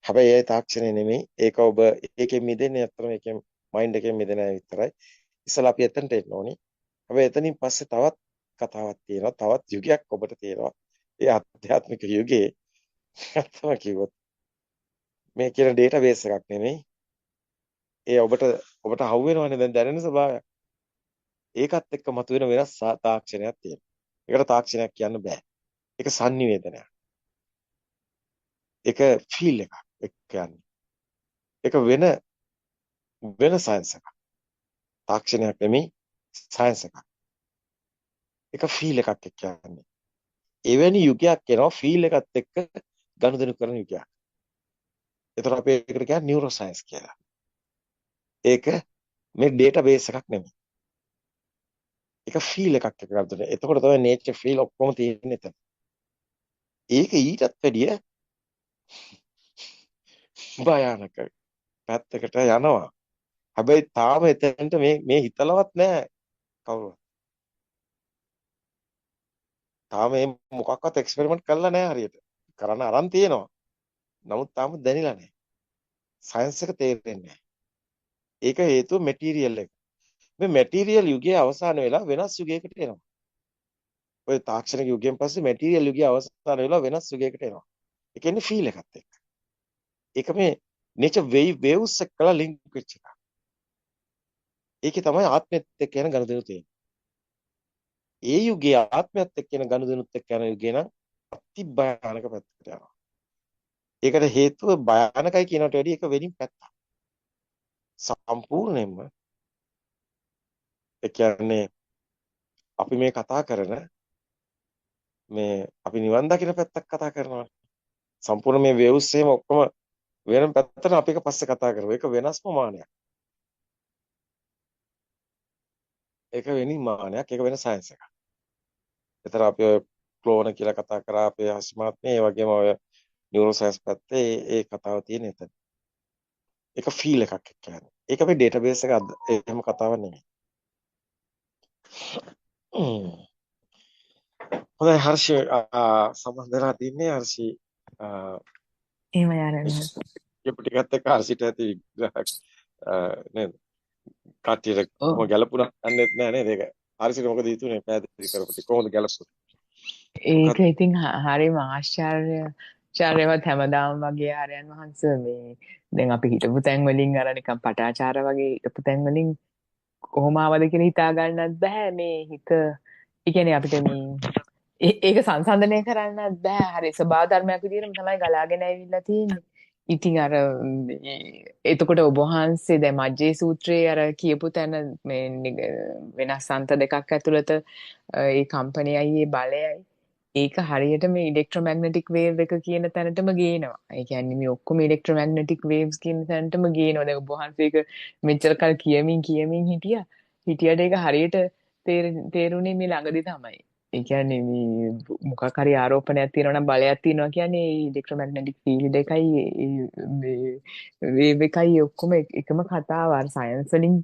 හැබැයි AI තාක්ෂණය නෙමෙයි. ඒක ඔබ ඒකෙන් මිදෙන්නේ අතරම ඒකෙන් මයින්ඩ් එකෙන් මිදෙන අය විතරයි. ඉස්සෙල්ලා අපි එතනට එන්න ඕනේ. හැබැයි එතනින් පස්සේ තවත් කතාවක් තියෙනවා. තවත් යුගයක් ඔබට තියෙනවා. ඒ ආධ්‍යාත්මික යුගයේ අත්තම කිව්වොත් මේ කියන ඩේටාබේස් එකක් නෙමෙයි. ඒ ඔබට අහු වෙනවනේ දැන් දැනෙන ස්වභාවයක්. ඒකත් එක්ක මතුවෙන වෙනස් තාක්ෂණයක් තියෙනවා. ඒකට තාක්ෂණයක් කියන්න බෑ. ඒක sannivedanaya. ඒක ෆීල් එකක්. ඒක කියන්නේ. ඒක වෙන සයන්ස් එකක්. තාක්ෂණයක් නෙමෙයි සයන්ස් එකක්. ඒක ෆීල් එකක් කියන්නේ. එවැනි යුගයක් එනවා ෆීල් එකත් එක්ක ගනුදෙනු කරන යුගයක්. ඒතර අපි ඒකට කියන්නේ නියුරෝ සයන්ස් කියලා. ඒක මේ ඩේටාබේස් එකක් නෙමෙයි. ඒක ෆීල් එකක් එක්ක ගනුදෙනු. එතකොට තමයි නේචර් ෆීල් ඔක්කොම තියෙන්නේ එතන. ඒක ඊටත් වැඩිය භයානක පැත්තකට යනවා. හැබැයි තාම එතනට මේ හිතලවත් නැහැ කවුරුවත්. තාම මේ මොකක්වත් එක්ස්පෙරිමන්ට් කරලා නැහැ හරියට. කරන්න අරන් තියෙනවා. නමුත් තාම දැනිලා නැහැ. සයන්ස් එක තේරෙන්නේ නැහැ. ඒක හේතුව මැටීරියල් එක. මේ මැටීරියල් යුගයේ අවසාන වෙලා වෙනස් යුගයකට එනවා. ඔය තාක්ෂණික යුගයෙන් පස්සේ මැටීරියල් යුගයේ අවසාන වෙලා වෙනස් යුගයකට එනවා. ඒ කියන්නේ ෆීල් එකත් එක්ක. ඒක මේ නේචර් වේව්ස් එක්කලා ලින්ක් වෙච්ච එක. ඒකේ තමයි ආත්මෙත් එක්ක යන ගනුදෙනු තියෙන්නේ. ඒ යුගයේ ආත්මයත් එක්ක යන ගනුදෙනුත් එක්ක යන යුගය නම් අති භයානක පැත්තකට යනවා. ඒකට හේතුව භයානකයි කියනට වැඩිය ඒක වෙනින් පැත්තක්. සම්පූර්ණයෙන්ම ඒ කියන්නේ අපි මේ කතා කරන මේ අපි නිවන් දකින පැත්තක් කතා කරනවා. සම්පූර්ණ මේ වේව්ස් එහෙම ඔක්කොම වෙනම පැත්තට අපි එක පස්සේ කතා කරමු. ඒක වෙනස්ම මානයක්. ඒක වෙනින් මානයක්. ඒක වෙන සයන්ස් එකක්. ඒතර අපි ඔය ක්ලෝන කියලා කතා කරා අපේ හස්මාත්මේ ඒ වගේම ඔය නියුරෝ සයන්ස් පැත්තේ ඒ කතාව තියෙන එතන. ඒක ෆීල් එකක් කියන්නේ. ඒක අපේ ඩේටාබේස් එක එහෙම කතාවක් නෙමෙයි. හොඳයි හර්ෂි සම්බන්ධ වෙලා තින්නේ හර්ෂි එහෙම යරනවා. කියපු ටිකත් එක්ක හර්ෂිට ඇති විග්‍රහයක් නේද? කට්ටියට කොහොම ගැලපුණා දන්නේ නැහැ නේද ඒක. හර්ෂිට මොකද හිතුනේ පැහැදිලි කරපු ටික කොහොමද ගැලපුණේ? ඒක ඉතින් හරිම ආශ්චර්යවත් හැමදාම වගේ ආර්යයන් වහන්සේ මේ දැන් අපි හිටපු තැන් වලින් අර නිකන් පටාචාර වගේ හිටපු තැන් වලින් කොහොම ආවද කියලා හිතා ගන්නත් බෑ මේ හිත. ඒ කියන්නේ අපිට මේ ඒක සංසන්දනය කරන්නත් බෑ. හරි ස්වභාව ධර්මයක් විදිහටම තමයි ගලාගෙන ඇවිල්ලා තියෙන්නේ. ඉතින් අර එතකොට ඔබ වහන්සේ දැන් මජ්ජේ සූත්‍රයේ අර කියපු තැන මේ වෙනස් අන්ත දෙකක් ඇතුළත ඒ කම්පනයයි ඒ බලයයි ඒක හරියට මේ ඉලෙක්ට්‍රොමැග්නටික් වේව් එක කියන තැනටම ගේනවා. ඒ කියන්නේ මේ ඔක්කොම ඉලෙක්ට්‍රොමැග්නටික් වේව්ස් කියන තැනටම ගේනවා. දැන් ඔබ වහන්සේ ඒක මෙච්චර කල් කියමින් හිටියට ඒක හරියට තේරුනේ මේ ළඟදී තමයි. ඒ කියන්නේ මේ මොකක් හරි ආරෝපණයක් තියෙනවා නම් බලයක් තියෙනවා කියන්නේ ඉලෙක්ට්‍රොමැග්නටික් ෆීල්ඩ් එකයි මේ වේව් එකයි ඔක්කොම එකම කතාව. අර සයන්ස් වලින්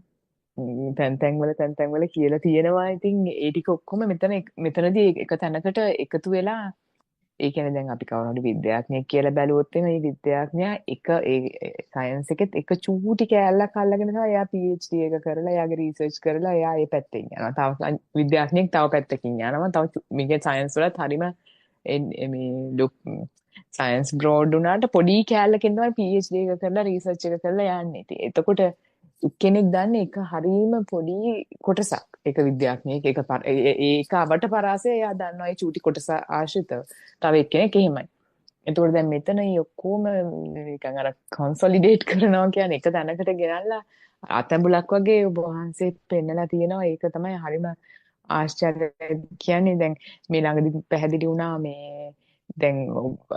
තැන් වල කියලා තියෙනවා. ඉතින් ඒ ටික ඔක්කොම මෙතනදී එක තැනකට එකතු වෙලා ඒ කියන්නේ දැන් අපි කවුරු හරි විද්‍යාඥයෙක් කියලා බැලුවොත් එimhe මේ විද්‍යාඥයා ඒ සයන්ස් එකෙත් එක චූටි කෑල්ලක් අල්ලගෙන තමයි එයා PhD එක කරලා එයාගේ රිසර්ච් කරලා එයා ඒ පැත්තෙන් යනවා. තව විද්‍යාඥයෙක් තව පැත්තකින් යනවා. තව මේකේ සයන්ස් වලත් හරිම මේ සයන්ස් බ්‍රෝඩ් වුණාට පොඩි කෑල්ලකින් තමයි PhD එක කරලා රිසර්ච් එක කරලා යන්නේ. ඉතින් එතකොට කෙනෙක් දන්නේ එක හරීම පොඩි කොටසක්. ඒක විද්‍යාඥයෙක් ඒක අවට පරාසය එයා දන්නවා ඒ චූටි කොටස ආශ්‍රිතව. තව එක්කෙනෙක් එහෙමයි. එතකොට දැන් මෙතන මේ ඔක්කොම නිකන් අර කොන්සොලිඩේට් කරනවා කියන්නේ එක තැනකට ගෙනල්ලා අතැඹුලක් වගේ ඔබ වහන්සේ පෙන්නලා තියෙනවා. ඒක තමයි හරිම ආශ්චර්ය කියන්නේ. දැන් මේ ළඟදී පැහැදිලි වුණා මේ දැන්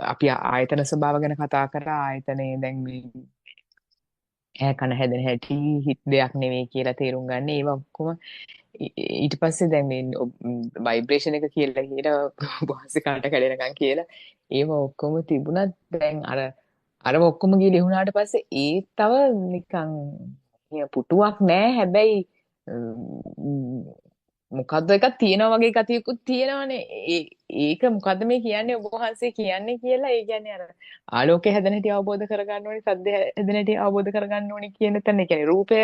අපි ආයතන ස්වභාව ගැන කතා කරා. ආයතනේ දැන් මේ ඈ කන හැදෙන හැටි හිත දෙයක් නෙවෙයි කියලා තේරුම් ගන්න. ඒවා ඔක්කොම ඊට පස්සේ දැන් මේ ভাইබ්‍රේෂන් එක කියලා වාසිය කාට කැඩෙනකන් කියලා ඒව ඔක්කොම තිබුණත් දැන් අර ඔක්කොම ගිහලා ලිහුණාට පස්සේ ඒ තව නිකන් පුටුවක් නෑ. හැබැයි මොකද්ද එකක් තියෙනවා වගේ ගතියකුත් තියෙනවනේ. ඒක මොකද්ද මේ කියන්නේ ඔබ වහන්සේ කියන්නේ කියලා. ඒ කියන්නේ අර ආලෝකය හැදෙන හැටි අවබෝධ කරගන්න ඕනේ, සද්ද හැදෙන හැටි අවබෝධ කරගන්න ඕනේ කියන තැන. ඒ කියන්නේ රූපය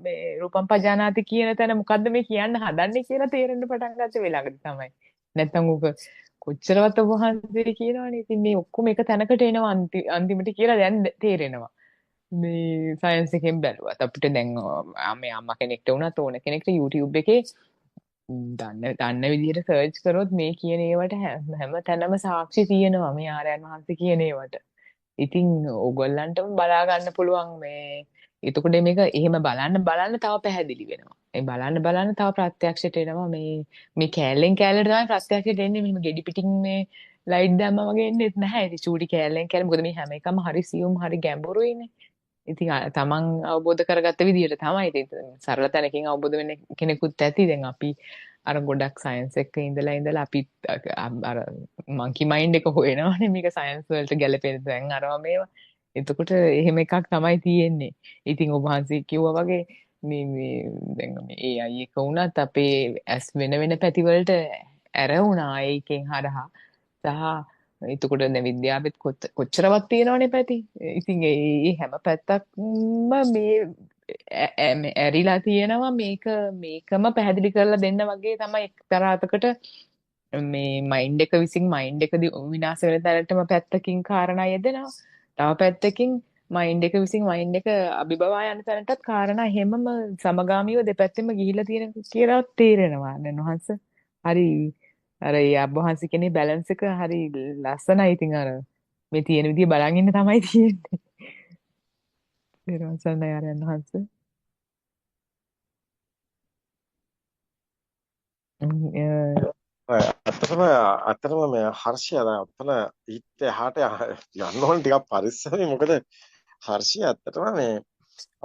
මේ රූපම් පජානාති කියන තැන මොකද්ද මේ කියන්න හදන්නේ කියලා තේරෙන්න පටන් ගත්තේ මේ ළඟදී තමයි. නැත්තම් උක කොච්චරවත් ඔබ වහන්සේ කියනවනේ. ඉතින් මේ ඔක්කොම එක තැනකට එනවා අන්තිමට කියලා දැන් තේරෙනවා. මේ සයන්ස් එකෙන් බැලුවත් අපිට දැන් මේ අම්මා කෙනෙක්ට වුණත් ඕන කෙනෙක්ට YouTube එකේ දන්න විදිහට සර්ච් කරොත් මේ කියන ඒවට හැම තැනම සාක්ෂි තියෙනවා මේ ආර්යයන් වහන්සේ කියන ඒවට. ඉතින් ඕගොල්ලන්ටම බලා ගන්න පුළුවන් මේ එතකොට මේක එහෙම බලන්න තව පැහැදිලි වෙනවා. ඒ බලන්න තව ප්‍රත්‍යක්ෂයට එනවා මේ කෑල්ලෙන් කෑල්ලට තමයි ප්‍රත්‍යක්ෂයට එන්නේ. මෙහෙම ගෙඩි පිටින් මේ ලයිට් දැම්මා වගේ එන්නේ නැහැ. ඉතින් චූටි කෑල්ලෙන් කෑල්ල මොකද මේ හැම එකම හරි සියුම් හරි ගැඹුරුයිනේ. ඉතින් තමන් අවබෝධ කරගත්ත විදිහට තමයි. ඉතින් සරල තැනකින් අවබෝධ වෙන කෙනෙකුත් ඇති. දැන් අපි අර ගොඩක් සයන්ස් එක ඉඳලා අපි අර මංකි මයින්ඩ් එක හොයනවානේ මේක සයන්ස් වලට ගැලපෙන දැන් අරවා මේවා. එතකොට එහෙම එකක් තමයි තියෙන්නේ. ඉතින් ඔබ වහන්සේ කිව්වා වගේ මේ දැන් මේ AI එක වුණත් අපේ ඇස් වෙන පැති වලට ඇරවුණා ඒකෙන් හරහා. සහ එතකොට දැන් විද්‍යාවෙත් කොච්චරවත් තියෙනවනේ පැති. ඉතින් ඒ හැම පැත්තක්ම මේ ඇරිලා තියෙනවා මේකම පැහැදිලි කරලා දෙන්න වගේ තමයි එක්තරා අතකට මේ මයින්ඩ් එක විසින් මයින්ඩ් එක විනාශ වෙන තැනටම පැත්තකින් කාරණා යෙදෙනවා. තව පැත්තකින් මයින්ඩ් එක විසින් මයින්ඩ් එක අභිබවා යන තැනටත් කාරණා හැමම සමගාමීව දෙපැත්තෙම ගිහිලා තියෙන කියලා තේරෙනවා. දැන් වහන්ස හරි අර ඒ අබ්බහන්ස කෙනේ බැලන්ස් එක හරි ලස්සනයි. ඉතින් අර මේ තියෙන විදිය බලන් ඉන්න තමයි තියෙන්නේ. ඊරොන්සන් ආරයන් වහන්ස. අතරම මේ හර්ෂය දැන් අතන ඊට එහාට යන්න ඕන ටිකක් පරිස්සමයි. මොකද හර්ෂය ඇත්තටම මේ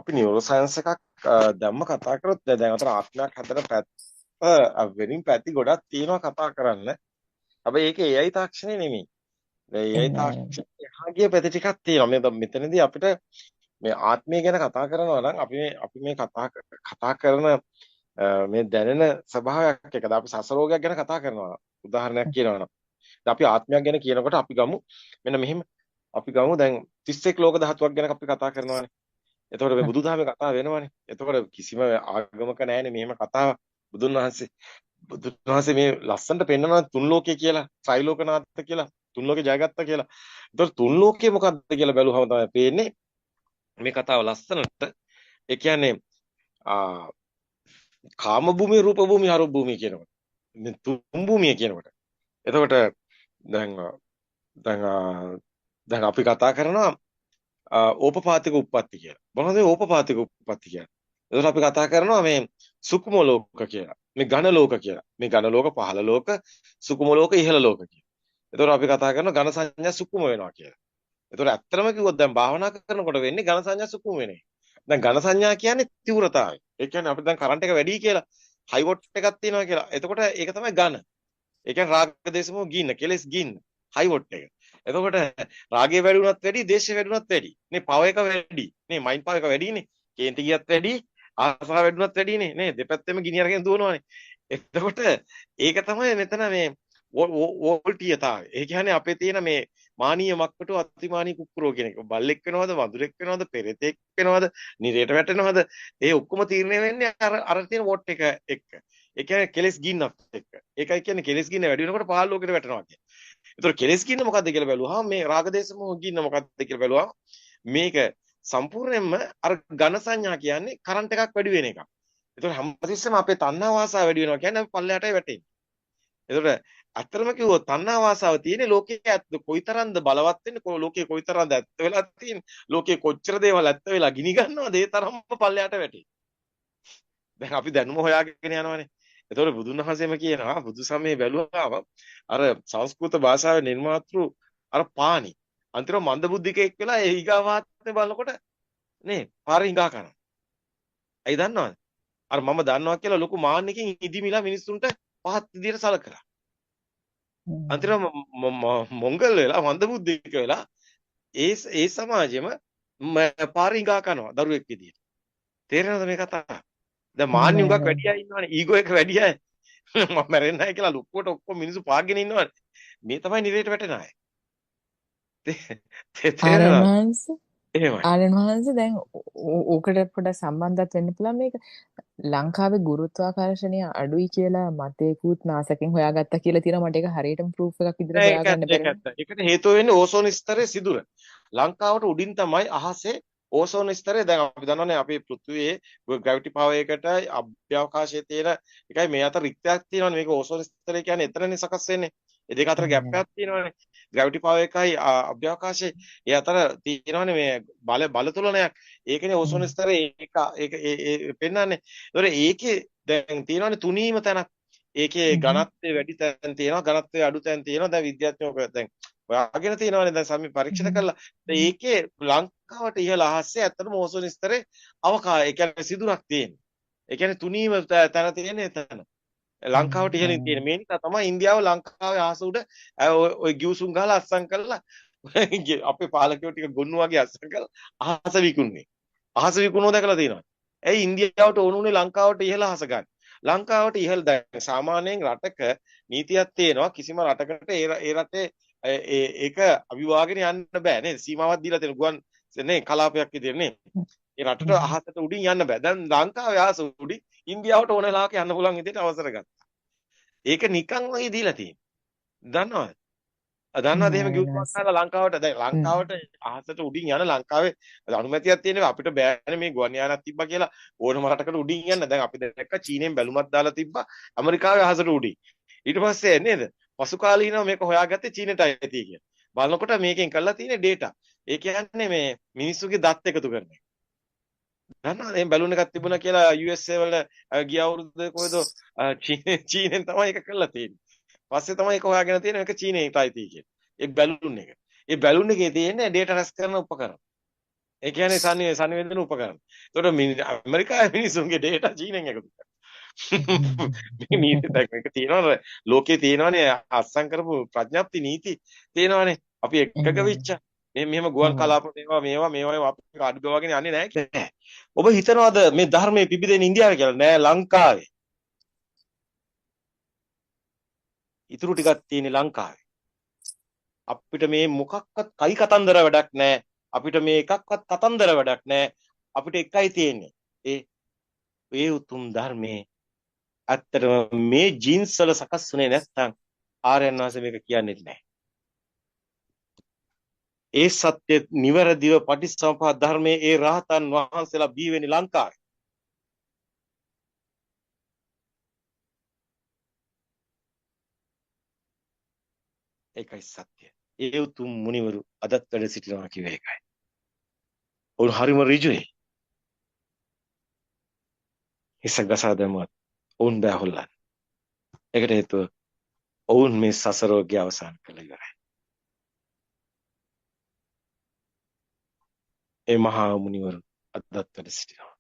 අපි නියුරෝ සයන්ස් එකක් දැම්ම කතා කරොත් දැන් අතන ආත්මයක් හැදෙන පැත්ත වෙනින් පැති ගොඩක් තියෙනවා කතා කරන්න. හැබැයි ඒක AI තාක්ෂණය නෙමෙයි. AI තාක්ෂණය එහා ගිය පැති ටිකක් තියෙනවා. මේ මෙතනදී අපිට මේ ආත්මය ගැන කතා කරනවා නම් අපි මේ කතා කරන මේ දැනෙන ස්වභාවයක් එක. අපි සසරෝගයක් ගැන කතා කරනවා. උදාහරණයක් කියනවා නම්. අපි ආත්මයක් ගැන කියනකොට අපි ගමු මෙන්න මෙහෙම අපි ගමු දැන් 31 ලෝක ධාතුවක් ගැන අපි කතා කරනවානේ. එතකොට මේ බුදුදහමේ කතා වෙනවානේ. එතකොට කිසිම ආගමක නැහැනේ මෙහෙම කතාව. බුදුන් වහන්සේ මේ ලස්සනට පෙන්නනවා තුන් ලෝකේ කියලා, ත්‍රිලෝකනාථ කියලා, තුන් ලෝකේ ජයගත්තා කියලා. එතකොට තුන් ලෝකේ මොකක්ද කියලා බැලුවම තමයි පේන්නේ මේ කතාව ලස්සනට. ඒ කියන්නේ කාම භූමිය, රූප භූමිය, අරූප භූමිය කියනකොට. මේ තුන් භූමිය කියනකොට. එතකොට දැන් දැන් අපි කතා කරනවා ඕපපාතික උප්පත්ති කියලා. මොනවද මේ ඕපපාතික උප්පත්ති කියන්නේ? එතකොට අපි කතා කරනවා මේ සුකුම ලෝක කියලා. මේ ඝන ලෝක කියලා. මේ ඝන ලෝක පහළ ලෝක, සුකුම ලෝක ඉහළ ලෝක කියලා. එතකොට අපි කතා කරනවා ඝන සංඥා සුකුම වෙනවා කියලා. එතකොට ඇත්තටම කිව්වොත් දැන් භාවනා කරනකොට වෙන්නේ ඝන සංඥා සුකුම වෙන්නේ. දැන් ඝන සංඥා කියන්නේ තීව්‍රතාවය. ඒ කියන්නේ අපිට දැන් කරන්ට් එක වැඩි කියලා හයි වොට් එකක් තියෙනවා කියලා. එතකොට ඒක තමයි ඝන. ඒ කියන්නේ රාග දේශමෝ ගින්න, කෙලස් ගින්න, හයි වොට් එක. එතකොට රාගය වැඩි වුණත් වැඩි, දේශය වැඩි වුණත් වැඩි. මේ පව එක වැඩි. මේ මයින්ඩ් පව එක වැඩිනේ. කේන්ති ගියත් වැඩි, ආසාව වැඩි වුණත් වැඩිනේ. නේ දෙපැත්තෙම ගිනි අරගෙන දුවනවානේ. එතකොට ඒක තමයි මෙතන මේ වෝල්ටීයතාවය. ඒ කියන්නේ අපේ තියෙන මේ මානීය මක්කටෝ අතිමානී කුක්කුරෝ කියන එක. බල්ලෙක් වෙනවද, වඳුරෙක් වෙනවද, පෙරතෙක් වෙනවද, නිරේට වැටෙනවද? ඒ ඔක්කොම තීරණය වෙන්නේ අර තියෙන වෝට් එක එක්ක. ඒ කියන්නේ කෙලස් ගින්නත් එක්ක. ඒකයි කියන්නේ කෙලස් ගින්න වැඩි වෙනකොට පහළ ලෝකෙට වැටෙනවා කියන්නේ. ඒතකොට කෙලස් ගින්න මොකද්ද කියලා බැලුවාම මේ රාගදේශ මොහ ගින්න මොකද්ද කියලා බැලුවාම මේක සම්පූර්ණයෙන්ම අර ඝන සංඥා කියන්නේ කරන්ට් එකක් වැඩි වෙන එකක්. ඒතකොට හැමතිස්සෙම අපේ තණ්හා වාසාව වැඩි වෙනවා කියන්නේ අපි පල්ලෙහාටයි වැටෙන්නේ. ඒතකොට අත්‍තරම කිව්වොත් තණ්හා වාසාව තියෙන්නේ ලෝකයේ ඇත්ත කොයිතරම්ද බලවත් වෙන්නේ ලෝකයේ කොයිතරම්ද ඇත්ත වෙලා තියෙන්නේ ලෝකයේ කොච්චර දේවල් ඇත්ත වෙලා ගිනි ගන්නවද ඒ තරම්ම පල්ලෙහාට වැටෙන්නේ. දැන් අපි දැනුම හොයාගෙන යනවානේ. එතකොට බුදුන් වහන්සේම කියනවා බුදු සමයේ බැලුවාම අර සංස්කෘත භාෂාවේ නිර්මාතෘ අර පාණි අන්තිම මන්දබුද්ධිකෙක් වෙලා ඒ ඊගාවාත්මේ බලනකොට නේ පාරේ හිඟා කරනවා. ඇයි දන්නවද? අර මම දන්නවා කියලා ලොකු මාන්නකින් ඉදිමිලා මිනිස්සුන්ට පහත් විදියට සලකලා. අන්තිම මොංගල් වෙලා මන්දබුද්ධික වෙලා ඒ සමාජෙම පාරේ හිඟා කරනවා දරුවෙක් විදියට. තේරෙනවද මේ කතාව? දැන් මාන්නි උඟක් වැඩි අය ඉන්නවනේ ඊගෝ එක වැඩි අය. මම මැරෙන්නේ නැහැ කියලා ලොක්කුවට ඔක්කොම මිනිස්සු පාගෙන ඉන්නවනේ. මේ තමයි නිරේට වැටෙන අය. ආරයන් තේරෙනවද? වහන්සේ එහෙමයි. ආරයන් වහන්සේ දැන් ඕකට පොඩ්ඩක් සම්බන්ධත් වෙන්න පුළුවන් මේක ලංකාවේ ගුරුත්වාකර්ෂණය අඩුයි කියලා මතයකුත් නාසකෙන් හොයාගත්තා කියලා තියෙනවා මට ඒක හරියටම ප්‍රූෆ් එකක් විදිහට නෑ ඒක ඇත්ත හොයාගන්න ඒක බැරි ඇත්ත. ඒකට හේතුව වෙන්නේ ඕසෝන ස්තරයේ සිදුර. ලංකාවට උඩින් තමයි අහසේ ඕසෝන ස්තරය දැන් අපි දන්නවනේ අපේ පෘථිවියේ ග්‍රැවිටි පවර් එකට අභ්‍යවකාශයේ තියෙන එකයි මේ අතර රික්තයක් තියෙනවනේ මේක ඕසෝන ස්තරය කියන්නේ එතරනේ සකස් වෙන්නේ. ඒ දෙක අතර ගැප් එකක් තියෙනවනේ. ග්‍රැවිටි පවර් එකයි අභ්‍යවකාශයේ ඒ අතර තියෙනවනේ මේ බල තුලනයක්. ඒකනේ ඕසෝන ස්තරය ඒක පෙන්වන්නේ. ඒතොර ඒකේ දැන් තියෙනවනේ තුනීම තැනක්. ඒකේ ඝනත්වය වැඩි තැන් තියෙනවා ඝනත්වය අඩු තැන් තියෙනවා දැන් විද්‍යාඥයෝ දැන් හොයාගෙන තියෙනවානේ දැන් සමි පරීක්ෂණ කරලා ඒකේ ලංකාවට ඉහළ අහසේ ඇත්තටම ඕසෝන ස්තරේ ඒ කියන්නේ සිදුරක් තියෙනවා ඒ කියන්නේ තුනීම තැන තියෙන එතන ලංකාවට ඉහළින් තියෙන මේ නිසා තමයි ඉන්දියාව ලංකාවේ අහස උඩ ඔය ගිවිසුම් ගහලා අස්සම් කරලා අපේ පාලකයෝ ටික ගොන්නු වගේ අස්සම් කරලා අහස විකුණුනේ අහස විකුණුව දැකලා තියෙනවා ඇයි ඉන්දියාවට ඕනුනේ ලංකාවට ඉහළ අහස ගන්න ලංකාවට ඉහළ දැන් සාමාන්‍යයෙන් රටක නීතියක් තියෙනවා කිසිම රටකට ඒ රටේ ඒක අවිවාගෙන යන්න බෑ නේද සීමාවක් දීලා තියෙන ගුවන් නේ කලාපයක් විදියට නේ ඒ රටට අහසට උඩින් යන්න බෑ දැන් ලංකාවේ අහස උඩින් ඉන්දියාවට ඕන වෙලාවක යන්න පුළුවන් විදියට අවසර ගත්තා ඒක නිකන් වගේ දීලා තියෙන්නේ දන්නවද දන්නවද එහෙම ගියුම්ක් කරලා ලංකාවට දැන් ලංකාවට අහසට උඩින් යන ලංකාවේ අනුමැතියක් තියෙනවා අපිට බෑනේ මේ ගුවන් යානක් තිබ්බා කියලා ඕනම රටකට උඩින් යන්න දැන් අපි දැක්ක චීනෙන් බැලුමක් දාලා තිබ්බා ඇමරිකාවේ අහසට උඩින් ඊට පස්සේ නේද පසු කාලීනව මේක හොයාගත්තේ චීනෙට අයිති කියලා බලනකොට මේකෙන් කරලා තියෙන ඩේටා ඒ කියන්නේ මේ මිනිස්සුගේ දත් එකතු කරන එක දන්නවද එහෙම බැලුන් එකක් තිබුණා කියලා USA වල ගිය අවුරුද්දේ කොහෙද චීනෙන් තමයි ඒක කරලා තියෙන්නේ පස්සේ තමයි ඒක හොයාගෙන තියෙන එක චීනේට අයිති කියලා. ඒ බැලුන් එක. ඒ බැලුන් එකේ තියෙන data රැස් කරන උපකරණ. ඒ කියන්නේ සංවේදන උපකරණ. ඒතකොට ඇමරිකාවේ මිනිස්සුන්ගේ data චීනෙන් එකතු කරනවා. මේ නීති මේක තියෙනවනේ ලෝකේ තියෙනවනේ අත්සන් කරපු ප්‍රඥප්ති නීති තියෙනවනේ. අපි එකක වෙච්ච මේ මෙහෙම ගුවන් කලාප මේවා අපි අඩු ගාගෙන යන්නේ නැහැ කියලා. ඔබ හිතනවාද මේ ධර්මයේ පිබිදෙන ඉන්දියාවේ කියලා? නෑ ලංකාවේ. ඉතුරු ටිකක් තියෙන ලංකාවේ. අපිට මේ මොකක්වත් කයි කතන්දර වැඩක් නැහැ. අපිට මේ එකක්වත් කතන්දර වැඩක් නැහැ. අපිට එකයි තියෙන්නේ. ඒ උතුම් ධර්මයේ ඇත්තටම මේ ජීන්ස් වල සකස් වුණේ නැත්නම් ආර්යයන් වහන්සේ මේක කියන්නේ නැහැ. ඒ සත්‍ය නිවැරදිව පටිච්චසමුප්පාද ධර්මයේ ඒ රහතන් වහන්සේලා බිහි වෙන්නේ ලංකාවේ. ඒකයි සත්‍ය. ඒ උතුම් මුනිවරු අදත් වැඩ සිටිනවා කිව්ව එකයි. උන් හරිම ඍජුයි. ඉසගසා දැමුවත් උන් බෑ හොල්ලන්න. ඒකට හේතුව ඔවුන් මේ සසරෝගය අවසන් කළ ඉවරයි. ඒ මහා මුනිවරු අදත් වැඩ සිටිනවා.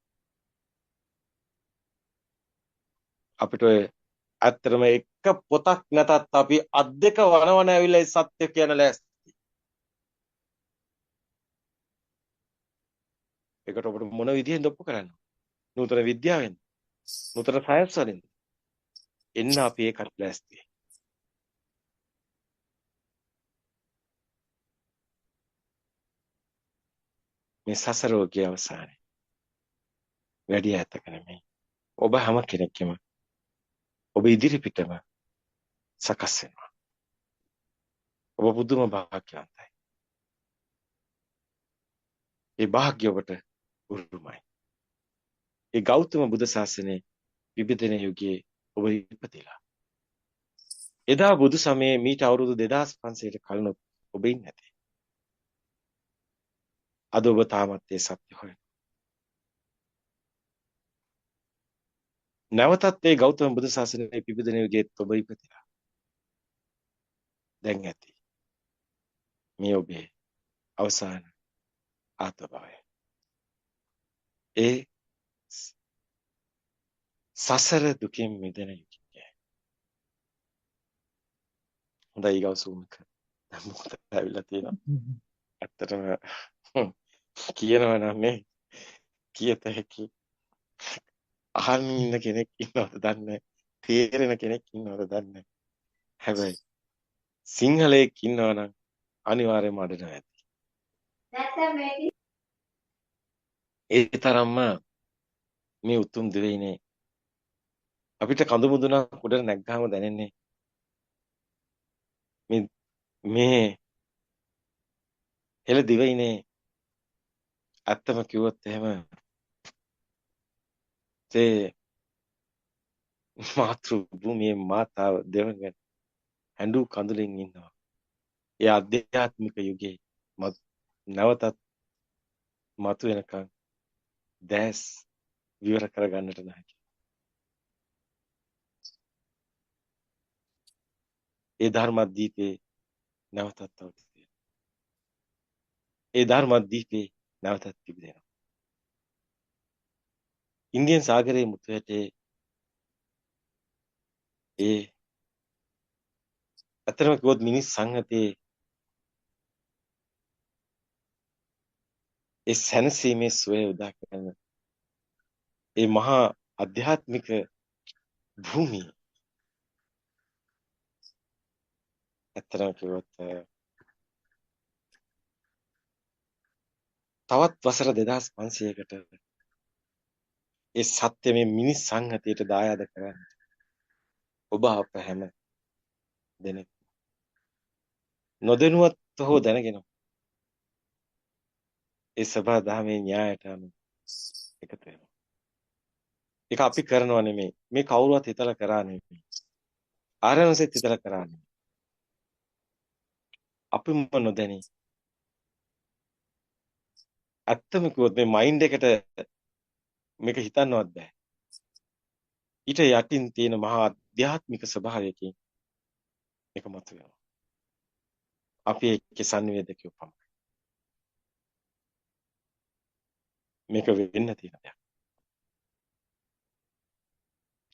අපිට ඔය ඇත්තටම එක පොතක් නැතත් අපි අත් දෙක වනවන ඇවිල්ලා සත්‍ය කියන ලෑස්ති. ඒකට ඔබට මොන විදිහෙන්ද ඔප්පු කරන්නේ? නූතන විද්‍යාවෙන්, නූතන සයන්ස් වලින්. එන්න අපි ඒකට ලෑස්ති. මේ සසරෝගය අවසානයේ වැඩි ඈතක නෙමෙයි. ඔබ හැම කෙනෙක්ම ඔබ ඉදිරි පිටම සකස් වෙනවා. ඔබ පුදුම භාග්‍යවන්තයි. ඒ භාග්‍ය ඔබට උරුමයි. ඒ ගෞතම බුදු සාසනේ විවිධන යුගයේ ඔබ ඉපදිලා. එදා බුදු සමයේ මීට අවුරුදු 2500කට කලින් ඔබ ඉන්නේ නැති. අද ඔබ තාමත් ඒ සත්‍ය හොයන. නැවතත් ඒ ගෞතම බුදු සාසනේ විවිධන යුගයේ ඔබ ඉපදිලා. දැන් ඇති. මේ ඔබේ අවසාන ආත්මභාවය. ඒ සසර දුකින් මිදෙන යුගය. හොඳයි ඊගව සූම් එක. දැන් මොකද ඇවිල්ලා තියෙනවා. ඇත්තටම කියනවා නම් මේ කියත හැකි අහන්න ඉන්න කෙනෙක් ඉන්නවද දන්නේ තේරෙන කෙනෙක් ඉන්නවද දන්නේ නැහැ. හැබැයි සිංහලයෙක් ඉන්නවා නම් අනිවාර්යයෙන්ම අඩනවා ඇති. ඒ තරම්ම මේ උතුම් දිවයිනේ අපිට කඳු මුදුනක් උඩට නැග්ගාම දැනෙන්නේ මේ මේ හෙළ දිවයිනේ ඇත්තම කිව්වොත් එහෙම ඒ මාතෘ භූමියේ මාතාව දෙවඟන ඇඬු කඳුලින් ඉන්නවා. ඒ අධ්‍යාත්මික යුගයේ නැවතත් මතු වෙනකන් දැස් විවර කරගන්නට නැහැ. ඒ ධර්මදීපේ නැවතත් අවතී. ඒ ධර්මදීපේ නැවතත් පිබිදෙනවා. ඉන්දියන් සාගරයේ මුතු ඇටේ ඒ අතරම කිව්වොත් මිනිස් සංහතේ ඒ සැනසීමේ සුවය උදා කරන ඒ මහා අධ්‍යාත්මික භූමිය අතරම කිව්වොත් තවත් වසර 2500කට ඒ සත්‍ය මේ මිනිස් සංහතයට දායාද කරන්න ඔබ අප හැම දෙනෙක් නොදැනුවත් හෝ දැනගෙන ඒ සබහා දහමේ න්‍යායට අනුව එකතු වෙනවා. ඒක අපි කරනව නෙමෙයි. මේ කවුරුවත් හිතලා කරා නෙමෙයි. ආරණසෙත් හිතලා කරා නෙමෙයි. අපිම නොදැනි. ඇත්තම කිව්වොත් මේ මයින්ඩ් එකට මේක හිතන්නවත් බෑ. ඊට යටින් තියෙන මහා ආධ්‍යාත්මික ස්වභාවයකින් මේක මතුවෙනවා. අපි ඒකේ සංවේදකයෝ පමණයි. මේක වෙන්න තියෙන දෙයක්.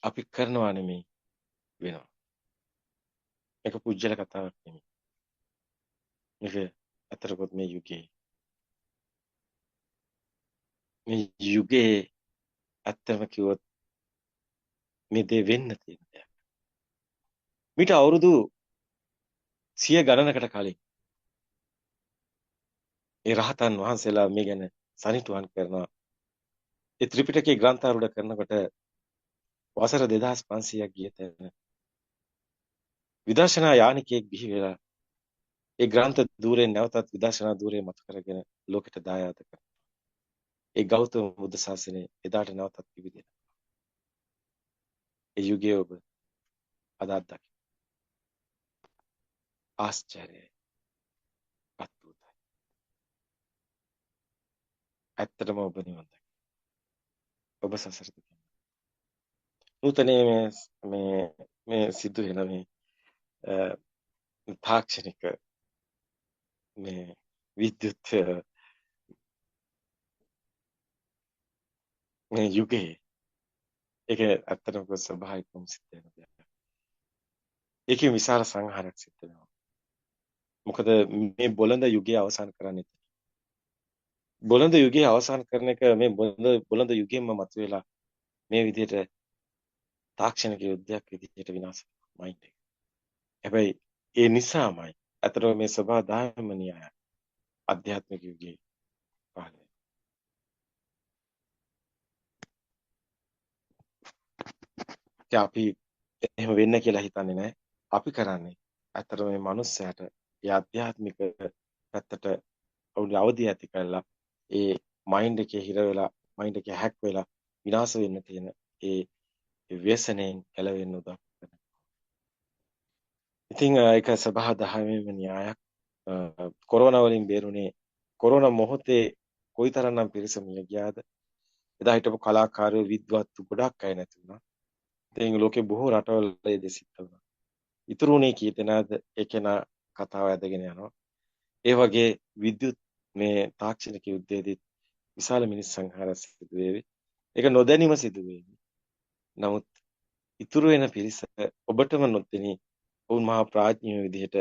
අපි කරනවා නෙමෙයි වෙනවා. මේක පුජ්‍යල කතාවක් නෙමෙයි. මේක අතරකොත් මේ යුගයේ ඇත්තම කිව්වොත් මේ දේ වෙන්න තියෙන දෙයක්. මිට අවුරුදු 100 ගණනකට කලින් ඒ රහතන් වහන්සේලා මේ ගැන සනිටුහන් කරනවා. ඒ ත්‍රිපිටකයේ ග්‍රන්ථාරූඪ කරනකොට වසර 2500ක් ගිය තැන විදර්ශනා යානිකයෙක් බිහි වෙලා ඒ ග්‍රන්ථ ධූරයෙන් නැවතත් විදර්ශනා ධූරය මතු කරගෙන ලෝකෙට දායාද කරනවා. ඒ ගෞතම බුද්ධ ශාසනය එදාට නැවතත් පිබිදෙනවා. ඒ යුගයේ ඔබ අදත් දකින්න. ආශ්චර්යයි. අද්භූතයි. ඇත්තටම ඔබ නිවන් දකින්න. ඔබ සසර දුකින්. නූතනයේ මේ සිද්ධ වෙන මේ තාක්ෂණික මේ විද්‍යුත් මේ යුගයේ ඒක ඇත්තටම ස්වභාවිකවම සිද්ධ වෙන දෙයක්. ඒකේ විශාල සංහාරයක් සිද්ධ වෙනවා. මොකද මේ බොළඳ යුගය අවසන් කරන්නේ බොළඳ යුගය අවසන් කරන එක මේ බොළඳ යුගයෙන්ම මතුවෙලා මේ විදිහට තාක්ෂණික යුද්ධයක් විදිහට විනාශ වෙනවා මයින්ඩ් එක. හැබැයි ඒ නිසාමයි අතරම මේ සබහා ධර්ම න්‍යාය ආධ්‍යාත්මික යුගයේ පහළ වෙන්නේ. අපි එහෙම වෙන්න කියලා හිතන්නේ නැහැ. අපි කරන්නේ අතරම මේ මනුස්සයාට ඒ ආධ්‍යාත්මික පැත්තට අවුල් අවදි ඇති කරලා ඒ මයින්ඩ් එකේ හිර වෙලා මයින්ඩ් එකේ හැක් වෙලා විනාශ වෙන්න තියෙන ඒ ව්‍යසනයෙන් ගැලවෙන්න උදව් කරනවා. ඉතින් ඒක සබහා දහමේම න්‍යායක්. කොරෝනා වලින් බේරුනේ කොරෝනා මොහොතේ කොයිතරම්නම් පිරිස මිය ගියාද? එදා හිටපු කලාකාරයෝ විද්වත්තු ගොඩක් අය නැති වුණා. ඉතින් ලෝකේ බොහෝ රටවල ඒ දෙසිද්ධ වුණා. ඉතුරු උනේ කී දෙනාද? ඒකේන කතාව ඇදගෙන යනවා. ඒ වගේ විද්‍යුත් මේ තාක්ෂණික යුද්ධයේදී විශාල මිනිස් සංහාරයක් සිදු වේවි. ඒක නොදැනීම සිදු වේවි. නමුත් ඉතුරු වෙන පිරිස ඔබටම නොදෙනී ඔවුන් මහා ප්‍රඥාව විදිහට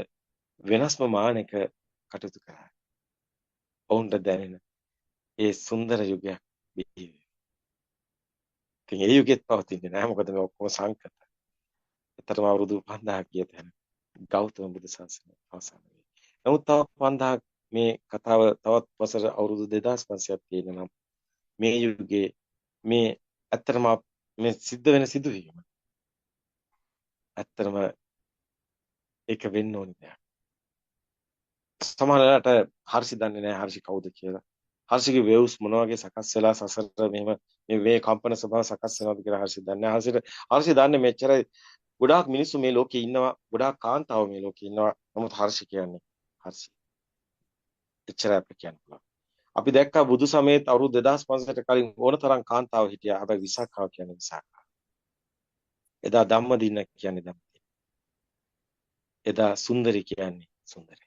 වෙනස්ම මානක කටයුතු කරා. ඔවුන්ට දැනෙන ඒ සුන්දර යුගයක් බිහි වෙනවා. ඉතින් ඒ යුගෙත් පවතින්නේ නැහැ. මොකද මේ ඔක්කොම සංකත. ඇත්තටම අවුරුදු 5000ක් ගිය තැන ගෞතම බුදු සසුන අවසන් වෙයි. නමුත් තව 5000ක් මේ කතාව තවත් වසර අවුරුදු 2500ක් තියෙන නම් මේ යුගයේ මේ ඇත්තටම මේ සිද්ධ වෙන සිදුවීම ඇත්තටම ඒක වෙන්න ඕනි දෙයක්. සමහරවිට හර්ෂි දන්නේ නැහැ හර්ෂි කවුද කියලා. හර්ෂිගේ වේව්ස් මොන වගේ සකස් වෙලා සසර මෙහෙම මේ කම්පන ස්වභාව සකස් වෙනවද කියලා හර්ෂි දන්නේ නැහැ. හර්ෂි දන්නේ මෙච්චරයි ගොඩාක් මිනිස්සු මේ ලෝකේ ඉන්නවා. ගොඩාක් කාන්තාව මේ ලෝකේ ඉන්නවා. නමුත් හර්ෂි කියන්නේ හර්ෂි. එච්චරයි අපිට කියන්න පුළුවන්. අපි දැක්කා බුදු සමයේත් අවුරුදු 2500කට කලින් ඕන තරම් කාන්තාව හිටියා. හැබැයි විසාකාව කියන්නේ විසාකා. එදා ධම්මදින කියන්නේ ධම්මදින. එදා සුන්දරි කියන්නේ සුන්දරි.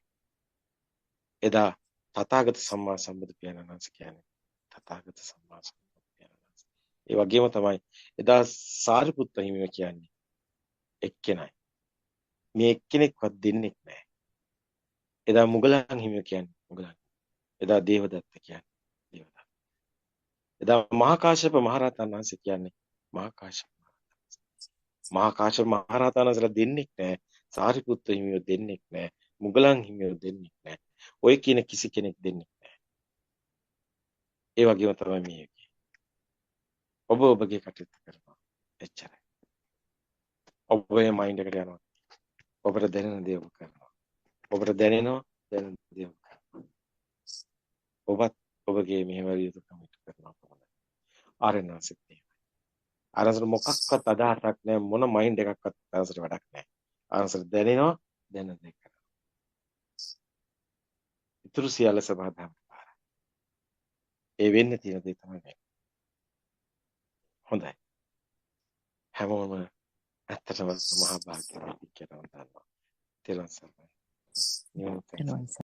එදා තථාගත සම්මා සම්බුදු පියාණන් වහන්සේ කියන්නේ තථාගත සම්මා සම්බුදු පියාණන් වහන්සේ. ඒ වගේම තමයි එදා සාරිපුත්ත හිමියෝ කියන්නේ එක්කෙනයි. මේ එක්කෙනෙක්වත් දෙන්නෙක් නැහැ. එදා මුගලන් හිමියෝ කියන්නේ මුගලන්. එදා දේවදත්ත කියන්නේ දේවදත්ත. එදා මහා කාශ්‍යප මහරහතන් වහන්සේ කියන්නේ මහා කාශ්‍යප. මහා කාශ්‍යප මහරහතන් වහන්සේලා දෙන්නෙක් නැහැ. සාරිපුත්ත හිමියෝ දෙන්නෙක් නැහැ. මුගලන් හිමියෝ දෙන්නෙක් නැහැ. ඔය කියන කිසි කෙනෙක් දෙන්නෙක් නැහැ. ඒ වගේම තමයි මේ ඔබ ඔබගේ කටයුතු කරනවා. එච්චරයි. ඔබේ මයින්ඩ් එකට යනවා. ඔබට දැනෙන දේ ඔබ කරනවා. ඔබට දැනෙනවා දැනෙන දේ ඔබ කරනවා. ඔබත් ඔබගේ මෙහෙවර යුතුකම කරනවා කොහොමද? ආරණාසිත. ආරණාසර මොකක්වත් අදහසක් නැහැ මොන මයින්ඩ් එකක්වත් ආරණාසර වැඩක් නැහැ. ආරණාසර දැනෙනවා දැනෙන දේ කරනවා. ඊටු සියල්ල සමාදාන. ඒ වෙන්න තියෙන දේ තමයි මේ. හොඳයි. හැමෝම ඇත්තටම මහා භාග්‍යවත් කියලා දන්නවා. තෙරුවන් සරණයි. නියම තෙරුවන් එනවා